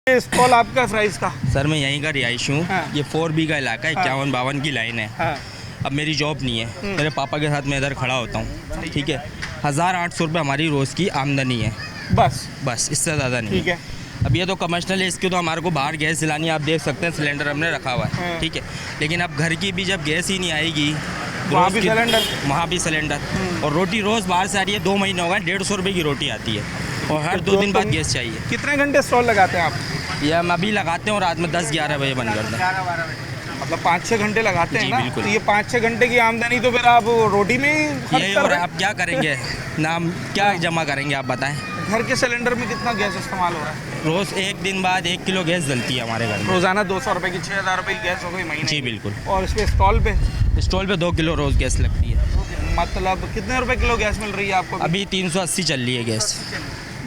Speaker 1: स्टॉल आपका फ्राइज़ का?
Speaker 5: सर मैं यहीं का रिहायशी हूँ।
Speaker 1: हाँ।
Speaker 5: ये 4B का इलाका है, 51-52 की लाइन है।
Speaker 1: हाँ।
Speaker 5: अब मेरी जॉब नहीं है, मेरे पापा के साथ मैं इधर खड़ा होता हूँ, ठीक है। 1800 रुपये हमारी रोज़ की आमदनी है,
Speaker 1: बस
Speaker 5: इससे ज़्यादा नहीं।
Speaker 1: ठीक है।
Speaker 5: अब ये तो कमर्शियल है, इसकी तो हमारे को बाहर गैस दिलानी है। आप देख सकते हैं सिलेंडर हमने रखा हुआ है, ठीक है। लेकिन अब घर की भी जब गैस ही नहीं आएगी,
Speaker 1: वहाँ भी सिलेंडर,
Speaker 5: वहाँ भी सिलेंडर, और रोटी रोज़ बाहर से आ रही है। 2 महीने हो गए, 150 रुपये की रोटी आती है, और हर 2 दिन बाद गैस चाहिए।
Speaker 1: कितने घंटे स्टॉल लगाते हैं आप?
Speaker 5: ये हम अभी लगाते हैं और रात में 10-11 बजे बंद करते हैं।
Speaker 1: मतलब 5-6 घंटे लगाते हैं
Speaker 5: जी,
Speaker 1: ना?
Speaker 5: बिल्कुल।
Speaker 1: तो ये 5-6 घंटे की आमदनी तो फिर आप रोटी में ही खर्च
Speaker 5: यही
Speaker 1: कर
Speaker 5: और
Speaker 1: रहे हैं।
Speaker 5: आप क्या करेंगे ना, हम क्या जमा करेंगे आप बताएं।
Speaker 1: घर के सिलेंडर में कितना गैस इस्तेमाल हो रहा है?
Speaker 5: रोज़ 1 दिन बाद 1 किलो गैस जलती है हमारे घर में।
Speaker 1: रोज़ाना 200 रुपये की 6000 रुपये की गैस हो गई महीने
Speaker 5: जी
Speaker 1: की।
Speaker 5: बिल्कुल।
Speaker 1: और इस पे स्टॉल पे
Speaker 5: स्टॉल पे 2 किलो रोज़ गैस लगती है।
Speaker 1: मतलब कितने रुपए किलो गैस मिल रही है आपको?
Speaker 5: अभी 380 चल रही है गैस।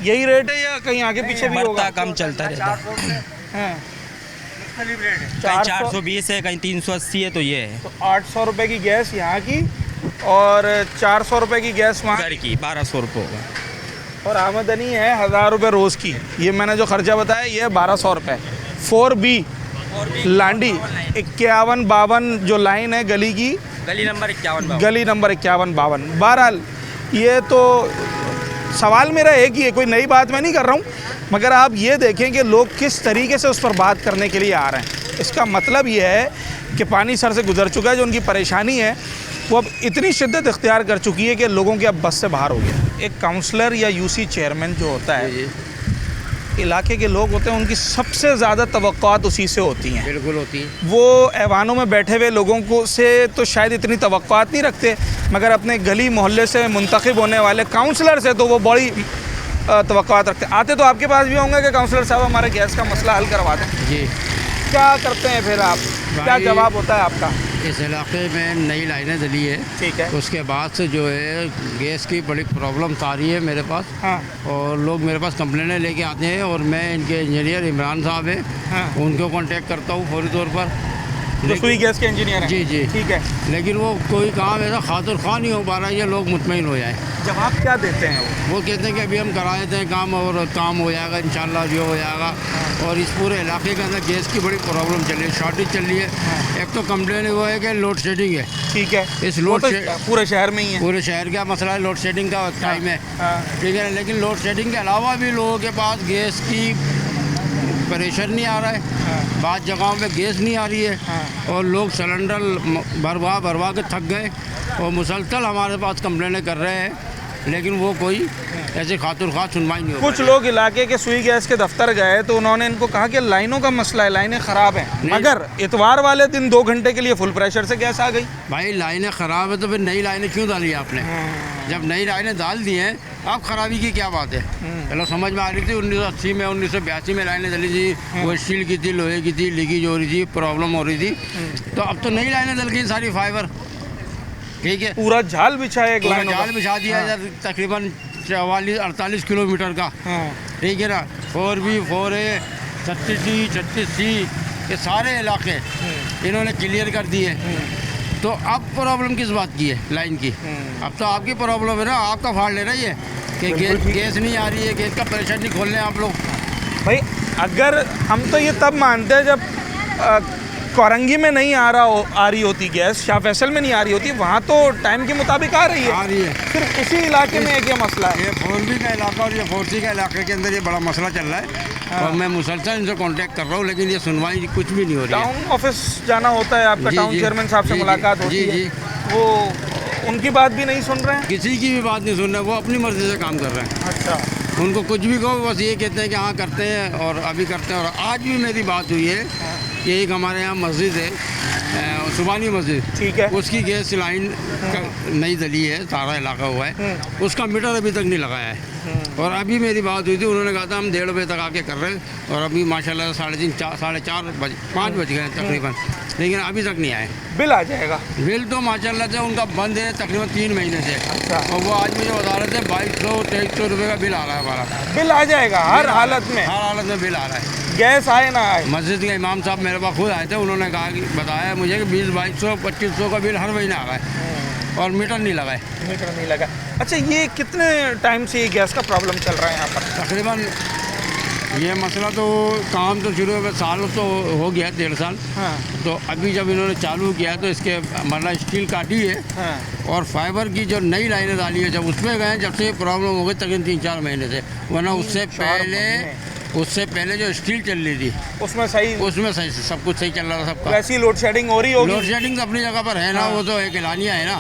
Speaker 1: यही रेट है या कहीं आगे पीछे भी होगा?
Speaker 5: बढ़ता कम चलता रहता है।
Speaker 1: हाँ।
Speaker 5: कहीं 420 है, कहीं 380 है, तो ये है।
Speaker 1: तो 800 रुपये की गैस यहाँ की और 400 रुपये की गैस वहाँ
Speaker 5: घर की 1200 रुपये होगा।
Speaker 1: और आमदनी है 1000 रुपये रोज़ की। ये मैंने जो खर्चा बताया ये है 1200 रुपये। 4B लांडी 51-52 जो लाइन है गली की,
Speaker 5: गली नंबर 51।
Speaker 1: गली नंबर 51-52। बहरहाल ये तो सवाल मेरा एक ही है, कोई नई बात मैं नहीं कर रहा हूँ, मगर आप ये देखें कि लोग किस तरीके से उस पर बात करने के लिए आ रहे हैं। इसका मतलब ये है कि पानी सर से गुजर चुका है। जो उनकी परेशानी है वो अब इतनी शिद्दत इख्तियार कर चुकी है कि लोगों के अब बस से बाहर हो गया। एक काउंसलर या यूसी चेयरमैन जो होता है, इलाके के लोग होते हैं, उनकी सबसे ज़्यादा तवक्कुआत उसी से होती हैं।
Speaker 3: बिल्कुल होती है।
Speaker 1: वो ऐवानों में बैठे हुए लोगों को से तो शायद इतनी तवक्कुआत नहीं रखते, मगर अपने गली मोहल्ले से मुंतखब होने वाले काउंसलर से तो वो बड़ी तवक्कुआत रखते। आते तो आपके पास भी होंगे कि काउंसलर साहब हमारे गैस का मसला हल करवा दें।
Speaker 3: जी।
Speaker 1: क्या करते हैं फिर आप? क्या जवाब होता है आपका?
Speaker 3: इस इलाके में नई लाइनें डली है,
Speaker 1: ठीक है।
Speaker 3: उसके बाद से जो है गैस की बड़ी प्रॉब्लम आ रही है मेरे पास।
Speaker 1: हाँ।
Speaker 3: और लोग मेरे पास कंप्लेनें लेके आते हैं और मैं इनके इंजीनियर इमरान साहब हैं,
Speaker 1: हाँ।
Speaker 3: उनको कांटेक्ट करता हूँ फौरी तौर पर।
Speaker 1: जो सुई गैस के इंजीनियर हैं?
Speaker 3: जी जी,
Speaker 1: ठीक है।
Speaker 3: लेकिन वो कोई काम ऐसा खातिर खा नहीं हो पा रहा है, ये लोग मुतमईन हो जाए।
Speaker 1: जवाब क्या देते हैं
Speaker 3: वो कहते हैं कि अभी हम करा देते हैं काम और काम हो जाएगा इंशाल्लाह, जो हो जाएगा। और इस पूरे इलाके के अंदर गैस की बड़ी प्रॉब्लम चल रही है, शॉर्टेज चल रही है। एक तो कंप्लेन वो है कि लोड शेडिंग है।
Speaker 1: ठीक है।
Speaker 3: इस
Speaker 1: वो
Speaker 3: लोड
Speaker 1: तो पूरे शहर में ही है।
Speaker 3: पूरे शहर का मसला है, लोड शेडिंग का टाइम है, ठीक है। लेकिन लोड शेडिंग के अलावा भी लोगों के पास गैस की प्रेशर नहीं आ रहा है। बाद जगहों पे गैस नहीं आ रही है और लोग सिलेंडर भरवा के थक गए और मुसलसल हमारे पास कंप्लेनें कर रहे हैं, लेकिन वो कोई ऐसे खातिर खास सुनवाई नहीं हो।
Speaker 1: कुछ लोग इलाके के सुई गैस के दफ्तर गए तो उन्होंने इनको कहा कि लाइनों का मसला है, लाइनें ख़राब हैं, मगर इतवार वाले दिन 2 घंटे के लिए फुल प्रेशर से गैस आ गई।
Speaker 3: भाई लाइनें ख़राब है तो फिर नई लाइनें क्यों डाली आपने? जब नई लाइनें डाल दी हैं, अब खराबी की क्या बात है? चलो समझ में आ रही थी 1980 में 1982 में लाइनें डली थी, वो स्टील की थी, लोहे की थी, लीकेज हो रही थी, प्रॉब्लम हो रही थी। तो अब तो नई लाइनें डल गई सारी फाइबर, ठीक है।
Speaker 1: पूरा जाल बिछाया, एक लाइन
Speaker 3: जाल बिछा दिया है तकरीबन 44-48 किलोमीटर का, ठीक है ना। 4B 4A 36D 36C ये सारे इलाके इन्होंने क्लियर कर दिए। तो अब प्रॉब्लम किस बात की है लाइन की? अब तो आपकी प्रॉब्लम है ना, आपका फाड़ ले रही है कि गैस नहीं आ रही है, गैस का प्रेशर नहीं खोल रहे हैं आप लोग।
Speaker 1: भाई अगर हम तो ये तब मानते हैं जब कोरंगी में नहीं आ रही होती गैस, शाह फैसल में नहीं आ रही होती, वहाँ तो टाइम के मुताबिक आ रही है। सिर्फ इसी इलाके में एक ये मसला है।
Speaker 3: ये 4B का इलाका और ये 4C का इलाके के अंदर ये बड़ा मसला चल रहा है। और मैं मुसलसल इनसे कांटेक्ट कर रहा हूँ, लेकिन ये सुनवाई कुछ भी नहीं हो रही है।
Speaker 1: टाउन ऑफिस जाना होता है आपका, टाउन चेयरमैन साहब से मुलाकात होती है, वो उनकी बात भी नहीं सुन रहे हैं?
Speaker 3: किसी की भी बात नहीं सुन रहे, वो अपनी मर्जी से काम कर रहे हैं।
Speaker 1: अच्छा।
Speaker 3: उनको कुछ भी कहो बस ये कहते हैं कि हाँ करते हैं और अभी करते हैं। और आज भी मेरी बात हुई है कि एक हमारे यहाँ मस्जिद है, सुबानी मस्जिद,
Speaker 1: ठीक है,
Speaker 3: उसकी गैस लाइन नई डली है, सारा इलाका हुआ है, उसका मीटर अभी तक नहीं लगाया है। और अभी मेरी बात हुई थी, उन्होंने कहा था हम 1:30 बजे तक आके कर रहे हैं और अभी माशाल्लाह 3:30 4:30 बजे 5 बज गए तकरीबन, लेकिन अभी तक नहीं आए।
Speaker 1: बिल आ जाएगा?
Speaker 3: बिल तो माशाल्लाह से उनका बंद है तकरीबन 3 महीने से।
Speaker 1: अच्छा।
Speaker 3: और वो आज मुझे बता रहे थे 2200-2300 रुपये का बिल आ रहा है हमारा।
Speaker 1: बिल आ जाएगा हर हालत में?
Speaker 3: हर हालत में बिल आ रहा है,
Speaker 1: गैस आए ना आए।
Speaker 3: मस्जिद के इमाम साहब मेरे पास खुद आए थे, उन्होंने कहा कि बताया मुझे कि 20-2200-2500 का बिल हर महीने आ रहा है और मीटर नहीं लगा है।
Speaker 1: मीटर नहीं लगा। अच्छा, ये कितने टाइम से ये गैस का प्रॉब्लम चल रहा है यहाँ पर?
Speaker 3: तकरीबन ये मसला तो काम तो शुरू हुए साल तो हो गया, 1.5 साल।
Speaker 1: हाँ।
Speaker 3: तो अभी जब इन्होंने चालू किया तो इसके मतलब स्टील काटी है।
Speaker 1: हाँ।
Speaker 3: और फाइबर की जो नई लाइनें डाली है, जब उसमें गए जब से प्रॉब्लम हो गई तकरीबन 3-4 महीने से, वरना उससे पहले उससे पहले जो स्टील चल रही थी
Speaker 1: उसमें सही,
Speaker 3: उसमें सही सब कुछ सही चल रहा था सबका।
Speaker 1: वैसी लोड शेडिंग हो रही होगी।
Speaker 3: लोड शेडिंग तो अपनी जगह पर है ना, वो तो एक एलानिया है ना,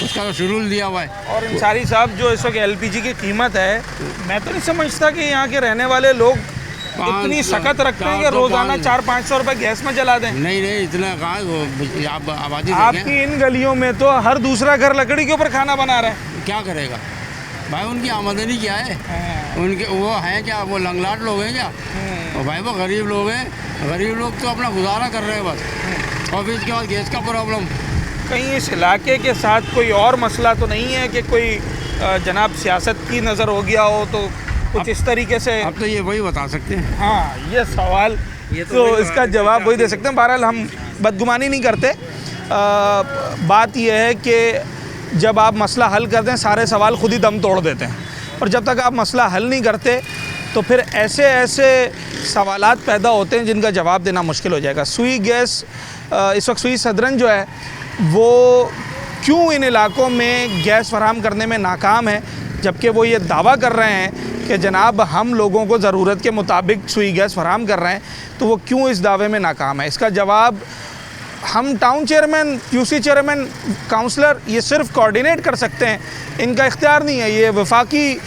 Speaker 3: उसका तो शेड्यूल दिया हुआ है।
Speaker 1: और अंसारी साहब जो इस वक्त एलपीजी की कीमत है, मैं तो नहीं समझता कि यहाँ के रहने वाले लोग इतनी सख्त रखते हैं कि रोजाना 400-500 रुपए गैस में जला दें।
Speaker 3: नहीं इतना कहाँ, आप आबादी
Speaker 1: आपकी इन गलियों में तो हर दूसरा घर लकड़ी के ऊपर खाना बना रहा है।
Speaker 3: क्या करेगा भाई, उनकी आमदनी क्या है, उनके वो हैं क्या, वो लंगलाट लोग हैं क्या? और भाई वो गरीब लोग हैं, गरीब लोग तो अपना गुजारा कर रहे हैं बस। और फिर इसके बाद गैस का प्रॉब्लम।
Speaker 1: कहीं इस इलाके के साथ कोई और मसला तो नहीं है कि कोई जनाब सियासत की नज़र हो गया हो, तो कुछ इस तरीके से?
Speaker 3: अब तो ये वही बता सकते हैं।
Speaker 1: हाँ, ये सवाल तो इसका जवाब वही दे सकते हैं। बहरहाल हम बदगुमानी नहीं करते। बात यह है कि जब आप मसला हल करते हैं सारे सवाल खुद ही दम तोड़ देते हैं, और जब तक आप मसला हल नहीं करते तो फिर ऐसे ऐसे सवालात पैदा होते हैं जिनका जवाब देना मुश्किल हो जाएगा। सुई गैस इस वक्त सुई सदरन जो है वो क्यों इन इलाकों में गैस फराहम करने में नाकाम है, जबकि वो ये दावा कर रहे हैं कि जनाब हम लोगों को ज़रूरत के मुताबिक सुई गैस फराहम कर रहे हैं, तो वो क्यों इस दावे में नाकाम है? इसका जवाब हम town chairman, QC chairman, councillor ये सिर्फ कोऑर्डिनेट कर सकते हैं, इनका इख्तियार नहीं है। ये वफाकी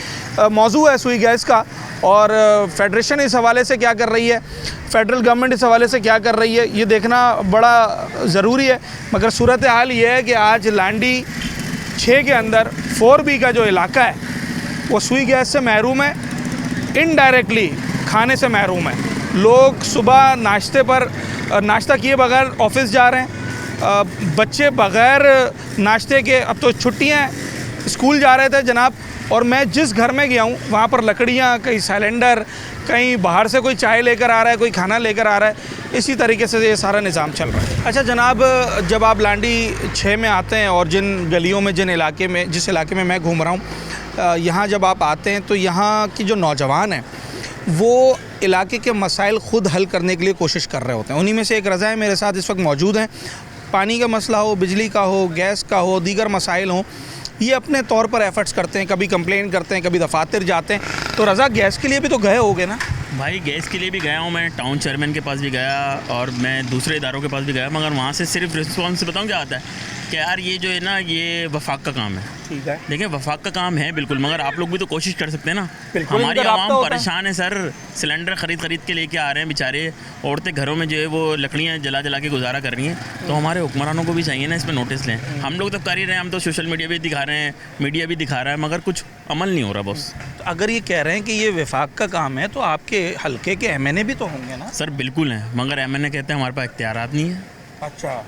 Speaker 1: मौजू है सुई गैस का, और फेडरेशन इस हवाले से क्या कर रही है, फेडरल गवर्नमेंट इस हवाले से क्या कर रही है, ये देखना बड़ा ज़रूरी है। मगर सूरत हाल ये है कि आज लांडी 6 के अंदर 4B का जो इलाका है वो सुई गैस से महरूम है, इनडायरेक्टली खाने से महरूम है। लोग सुबह नाश्ते पर नाश्ता किए बगैर ऑफिस जा रहे हैं, बच्चे बगैर नाश्ते के, अब तो छुट्टियां हैं, स्कूल जा रहे थे जनाब। और मैं जिस घर में गया हूँ वहाँ पर लकड़ियाँ, कहीं सिलेंडर, कहीं बाहर से कोई चाय लेकर आ रहा है, कोई खाना लेकर आ रहा है, इसी तरीके से ये सारा निज़ाम चल रहा है। अच्छा जनाब, जब आप लांडी 6 में आते हैं और जिन गलियों में, जिस इलाके में मैं घूम रहा हूँ, यहाँ जब आप आते हैं तो यहाँ की जो नौजवान हैं वो इलाके के मसाइल ख़ुद हल करने के लिए कोशिश कर रहे होते हैं। उन्हीं में से एक रज़ा है मेरे साथ इस वक्त मौजूद हैं। पानी का मसला हो, बिजली का हो, गैस का हो, दीगर मसाइल हों, ये अपने तौर पर एफ़र्ट्स करते हैं, कभी कंप्लेन करते हैं, कभी दफातर जाते हैं। तो रज़ा, गैस के लिए भी तो गए होगे ना?
Speaker 10: भाई गैस के लिए भी गया हूँ, मैं टाउन चेयरमैन के पास भी गया और मैं दूसरे इदारों के पास भी गया, मगर वहाँ से सिर्फ रिस्पॉन्स बताऊँ क्या आता है कि यार ये जो है ना, ये वफाक का काम है।
Speaker 1: ठीक है,
Speaker 10: देखिए वफाक का काम है बिल्कुल, मगर आप लोग भी तो कोशिश कर सकते हैं ना।
Speaker 1: बिल्कुल,
Speaker 10: हमारी आवाम परेशान है सर, सिलेंडर खरीद के लेके आ रहे हैं बेचारे, औरतें घरों में जो है वो लकड़ियाँ जला के गुजारा कर रही हैं। तो हमारे हुक्मरानों को भी चाहिए ना इस पर नोटिस लें। हम लोग तो कर ही रहे हैं, हम तो सोशल मीडिया भी दिखा रहे हैं, मीडिया भी दिखा रहा है, मगर कुछ अमल नहीं हो रहा बॉस।
Speaker 1: तो अगर ये कह रहे हैं कि ये वफाक का काम है तो आपके हल्के के MNA भी तो होंगे ना?
Speaker 10: सर बिल्कुल हैं, मगर MNA कहते हैं हमारे पास इख्तियारात नहीं है।
Speaker 1: अच्छा,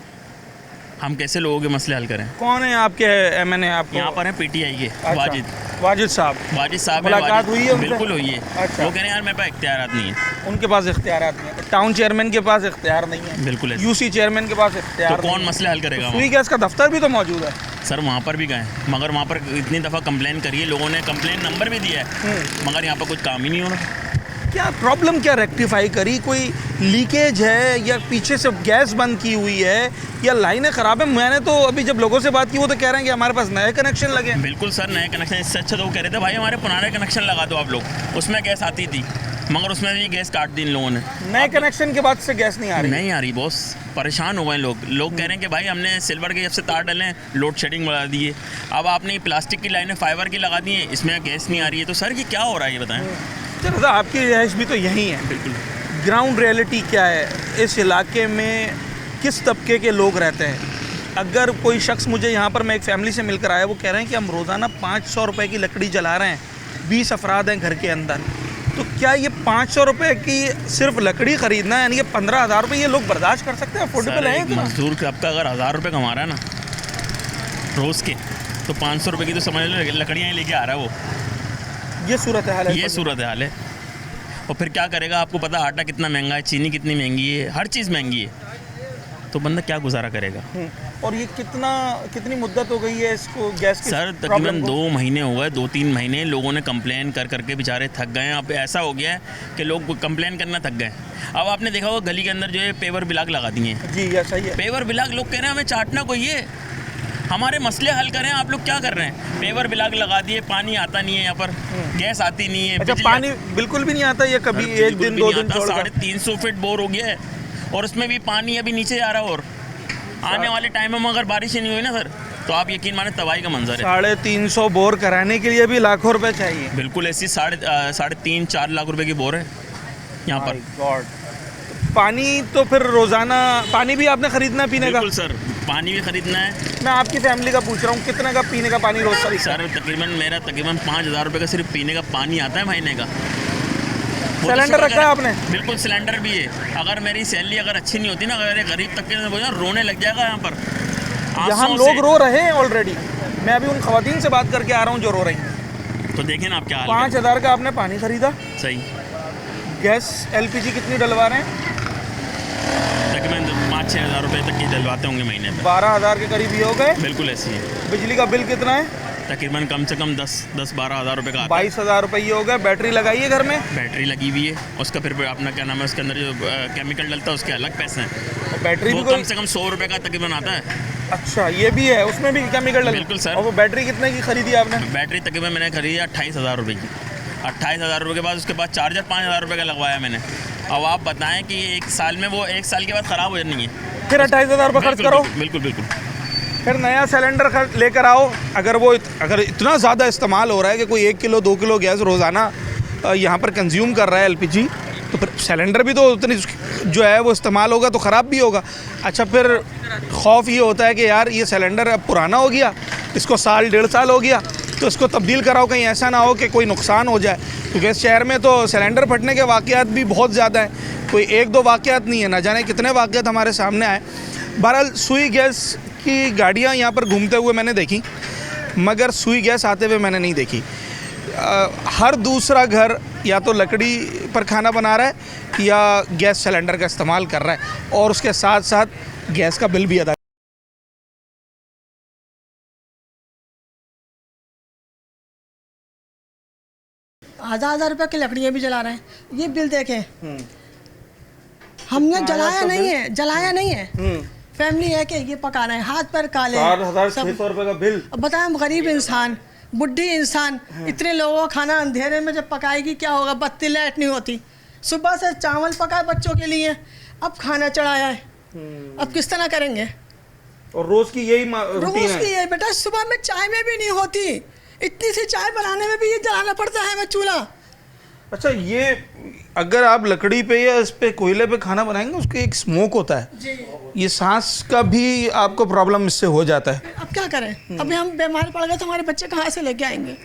Speaker 10: हम कैसे लोगों के मसले हल करें?
Speaker 1: कौन है आपके MNA? आपको
Speaker 10: यहाँ पर हैं PTI के
Speaker 1: वाजिद साहब मुलाकात हुई है उनसे?
Speaker 10: बिल्कुल हुई है।
Speaker 1: अच्छा।
Speaker 10: वो कह रहे हैं यार मेरे पास इख्तियारात नहीं है।
Speaker 1: उनके पास इख्तियारात नहीं है, टाउन चेयरमैन के पास इख्तियार नहीं है,
Speaker 10: बिल्कुल है।
Speaker 1: यूसी चेयरमैन के पास इख्तियार
Speaker 10: तो कौन मसले हल करेगा?
Speaker 1: सुई गैस का दफ्तर भी तो मौजूद है
Speaker 10: सर, वहाँ पर भी गए, मगर वहाँ पर इतनी दफ़ा कंप्लेन करिए, लोगों ने कंप्लेन नंबर भी दिया है, मगर यहाँ पर कुछ काम ही नहीं हो रहा।
Speaker 1: क्या प्रॉब्लम क्या रेक्टिफाई करी? कोई लीकेज है या पीछे से गैस बंद की हुई है या लाइनें ख़राब है? मैंने तो अभी जब लोगों से बात की वो तो कह रहे हैं कि हमारे पास नए कनेक्शन लगे।
Speaker 10: बिल्कुल सर, नए कनेक्शन, इससे अच्छा तो वो कह रहे थे भाई हमारे पुराने कनेक्शन लगा दो आप लोग, उसमें गैस आती थी, मगर उसमें भी गैस काट दी इन लोगों ने।
Speaker 1: नए कनेक्शन के बाद से गैस नहीं आ रही?
Speaker 10: नहीं आ रही बॉस, परेशान हो गए लोग कह रहे हैं कि भाई हमने सिल्वर के जब से तार डाले लोड शेडिंग बढ़ा दी है, अब आपने प्लास्टिक की लाइनें फाइबर की लगा दी हैं, इसमें गैस नहीं आ रही है। तो सर ये क्या हो रहा है ये बताएं।
Speaker 1: चलो, आपकी रिहाइश भी तो यहीं है।
Speaker 10: बिल्कुल।
Speaker 1: ग्राउंड रियलिटी क्या है इस इलाके में, किस तबके के लोग रहते हैं? अगर कोई शख्स, मुझे यहाँ पर मैं एक फैमिली से मिलकर आया, वो कह रहे हैं कि हम रोज़ाना 500 रुपये की लकड़ी जला रहे हैं, 20 अफराद हैं घर के अंदर। तो क्या ये 500 रुपये की सिर्फ लकड़ी ख़रीदना है, यानी कि 15,000 रुपये ये लोग बर्दाश्त कर सकते हैं? अफोर्डेबल है?
Speaker 10: मजदूर का आपका अगर 1000 रुपये कमा रहा है ना रोज़ के, तो 500 रुपये की तो समझ लो लकड़ियाँ ही लेके आ रहा है वो।
Speaker 1: ये सूरत हाल है।
Speaker 10: ये सूरत हाल है। और फिर क्या करेगा? आपको पता है आटा कितना महंगा है, चीनी कितनी महंगी है, हर चीज़ महंगी है, तो बंदा क्या गुजारा करेगा?
Speaker 1: और ये कितनी मुद्दत हो गई है इसको, गैस की?
Speaker 10: सर तकरीबन 2 महीने हो गए, 2-3 महीने लोगों ने कंप्लेन करके बेचारे थक गए हैं। अब ऐसा हो गया है कि लोग कंप्लेन करना थक गए। अब आपने देखा होगा गली के अंदर जो है पेवर ब्लॉक लगा दिए हैं।
Speaker 1: जी, ऐसा ही है।
Speaker 10: पेवर ब्लॉक लोग कह रहे हैं हमें चाटना कोई है, हमारे मसले हल करें। आप लोग क्या कर रहे हैं? पेवर ब्लॉक लगा दिए, पानी आता नहीं है यहाँ पर, गैस आती नहीं है।
Speaker 1: अच्छा, पानी बिल्कुल भी नहीं आता? ये कभी एक दिन 2 दिन छोड़
Speaker 10: 350 फीट बोर हो गया है और उसमें भी पानी अभी नीचे जा रहा है। और आने वाले टाइम में अगर बारिश ही नहीं हुई ना सर, तो आप यकीन माने तबाही का मंजर है।
Speaker 1: 350 बोर कराने के लिए भी लाखों रुपए चाहिए।
Speaker 10: बिल्कुल ऐसी 3.5-4 लाख रुपए की बोर है यहाँ पर।
Speaker 1: गॉड, पानी तो फिर रोजाना पानी भी आपने खरीदना है पीने का?
Speaker 10: बिल्कुल सर, पानी भी खरीदना है।
Speaker 1: मैं आपकी फैमिली का पूछ रहा हूँ, कितने का पीने का पानी रोज का?
Speaker 10: सर मेरा तकरीबन 5,000 रुपये का सिर्फ पीने का पानी आता है महीने का।
Speaker 1: सिलेंडर रखा है आपने?
Speaker 10: बिल्कुल सिलेंडर भी है। अगर मेरी सैलरी अगर अच्छी नहीं होती ना, अगर गरीब तबके से बोला रोने लग जाएगा यहाँ पर।
Speaker 1: यहाँ लोग रो रहे हैं ऑलरेडी। मैं अभी उन खवातीन से बात करके आ रहा हूँ जो रो रही हैं।
Speaker 10: तो देखें ना आप क्या हाल
Speaker 1: 5,000 का आपने पानी खरीदा।
Speaker 10: सही।
Speaker 1: गैस LPG कितनी डलवा रहे हैं?
Speaker 10: तकरीबन 5-6 हज़ार रुपये तक की डलवाते होंगे महीने में।
Speaker 1: 12,000 के करीब ये हो गए।
Speaker 10: बिल्कुल ऐसी है।
Speaker 1: बिजली का बिल कितना है?
Speaker 10: तकरीबन कम से कम 10-12 हज़ार रुपये का।
Speaker 1: 22,000 रुपये ये हो गए। बैटरी लगाई है घर में?
Speaker 10: बैटरी लगी हुई है, उसका फिर अपना क्या नाम है, उसके अंदर जो केमिकल डलता है उसके अलग पैसे हैं।
Speaker 1: बैटरी भी
Speaker 10: कम से कम 100 रुपये का तकरीबन आता है।
Speaker 1: अच्छा, ये भी है, उसमें भी केमिकल डलता है?
Speaker 10: बिल्कुल सर।
Speaker 1: और वो बैटरी कितने की खरीदी आपने?
Speaker 10: बैटरी तकरीबन मैंने खरीदी 28,000 रुपये की। 28,000 रुपये के बाद उसके बाद चार्जर 5,000 रुपये का लगवाया मैंने। अब आप बताएं कि 1 साल में वो 1 साल के बाद ख़राब हो जानी है,
Speaker 1: फिर 28,000 रुपये खर्च करो।
Speaker 10: बिल्कुल बिल्कुल।
Speaker 1: फिर नया सिलेंडर लेकर आओ। अगर इतना ज़्यादा इस्तेमाल हो रहा है कि कोई 1 किलो 2 किलो गैस रोज़ाना यहाँ पर कंज्यूम कर रहा है LPG, तो फिर सिलेंडर भी तो उतनी जो है वो इस्तेमाल होगा तो ख़राब भी होगा। अच्छा, फिर खौफ ये होता है कि यार ये सिलेंडर अब पुराना हो गया, इसको 1-1.5 साल हो गया, तो इसको तब्दील कराओ, कहीं ऐसा ना हो कि कोई नुकसान हो जाए। क्योंकि इस शहर में तो सिलेंडर फटने के वाक़यात भी बहुत ज़्यादा हैं, कोई 1-2 वाक़यात नहीं है, ना जाने कितने वाक़यात हमारे सामने आए। बहरहाल सुई गैस की गाड़ियाँ यहाँ पर घूमते हुए मैंने देखी, मगर सुई गैस आते हुए मैंने नहीं देखी। हर दूसरा घर या तो लकड़ी पर खाना बना रहा है या गैस सिलेंडर का इस्तेमाल कर रहा है, और उसके साथ साथ गैस का बिल भी अदा।
Speaker 11: हजार रुपए की लकड़ियाँ भी जला रहे हैं। ये बिल देखें, हमने जलाया नहीं है। फैमिली है कि ये पका रहे हैं, हाथ पर काले।
Speaker 1: 4,600 रुपये का बिल।
Speaker 11: अब बताएं, हम गरीब इंसान, बुढ़ी इंसान, इतने लोगों का खाना अंधेरे में जब पकाएगी क्या होगा? बत्ती लाइट नहीं होती। सुबह से चावल पकाए बच्चों के लिए, अब खाना चढ़ाया है, अब किस तरह करेंगे?
Speaker 1: और रोज की यही
Speaker 11: रोज की यही बेटा, सुबह में चाय में भी नहीं होती, इतनी सी चाय बनाने में भी ये जलाना पड़ता है हमें चूल्हा।
Speaker 1: अच्छा, ये अगर आप लकड़ी पे या इस पे कोयले पे खाना बनाएंगे, उसके एक स्मोक होता है
Speaker 11: जी।
Speaker 1: ये सांस का भी आपको प्रॉब्लम इससे हो जाता है।
Speaker 11: अब क्या करें? अभी हम बीमार पड़ गए तो हमारे बच्चे कहाँ से लेके आएंगे?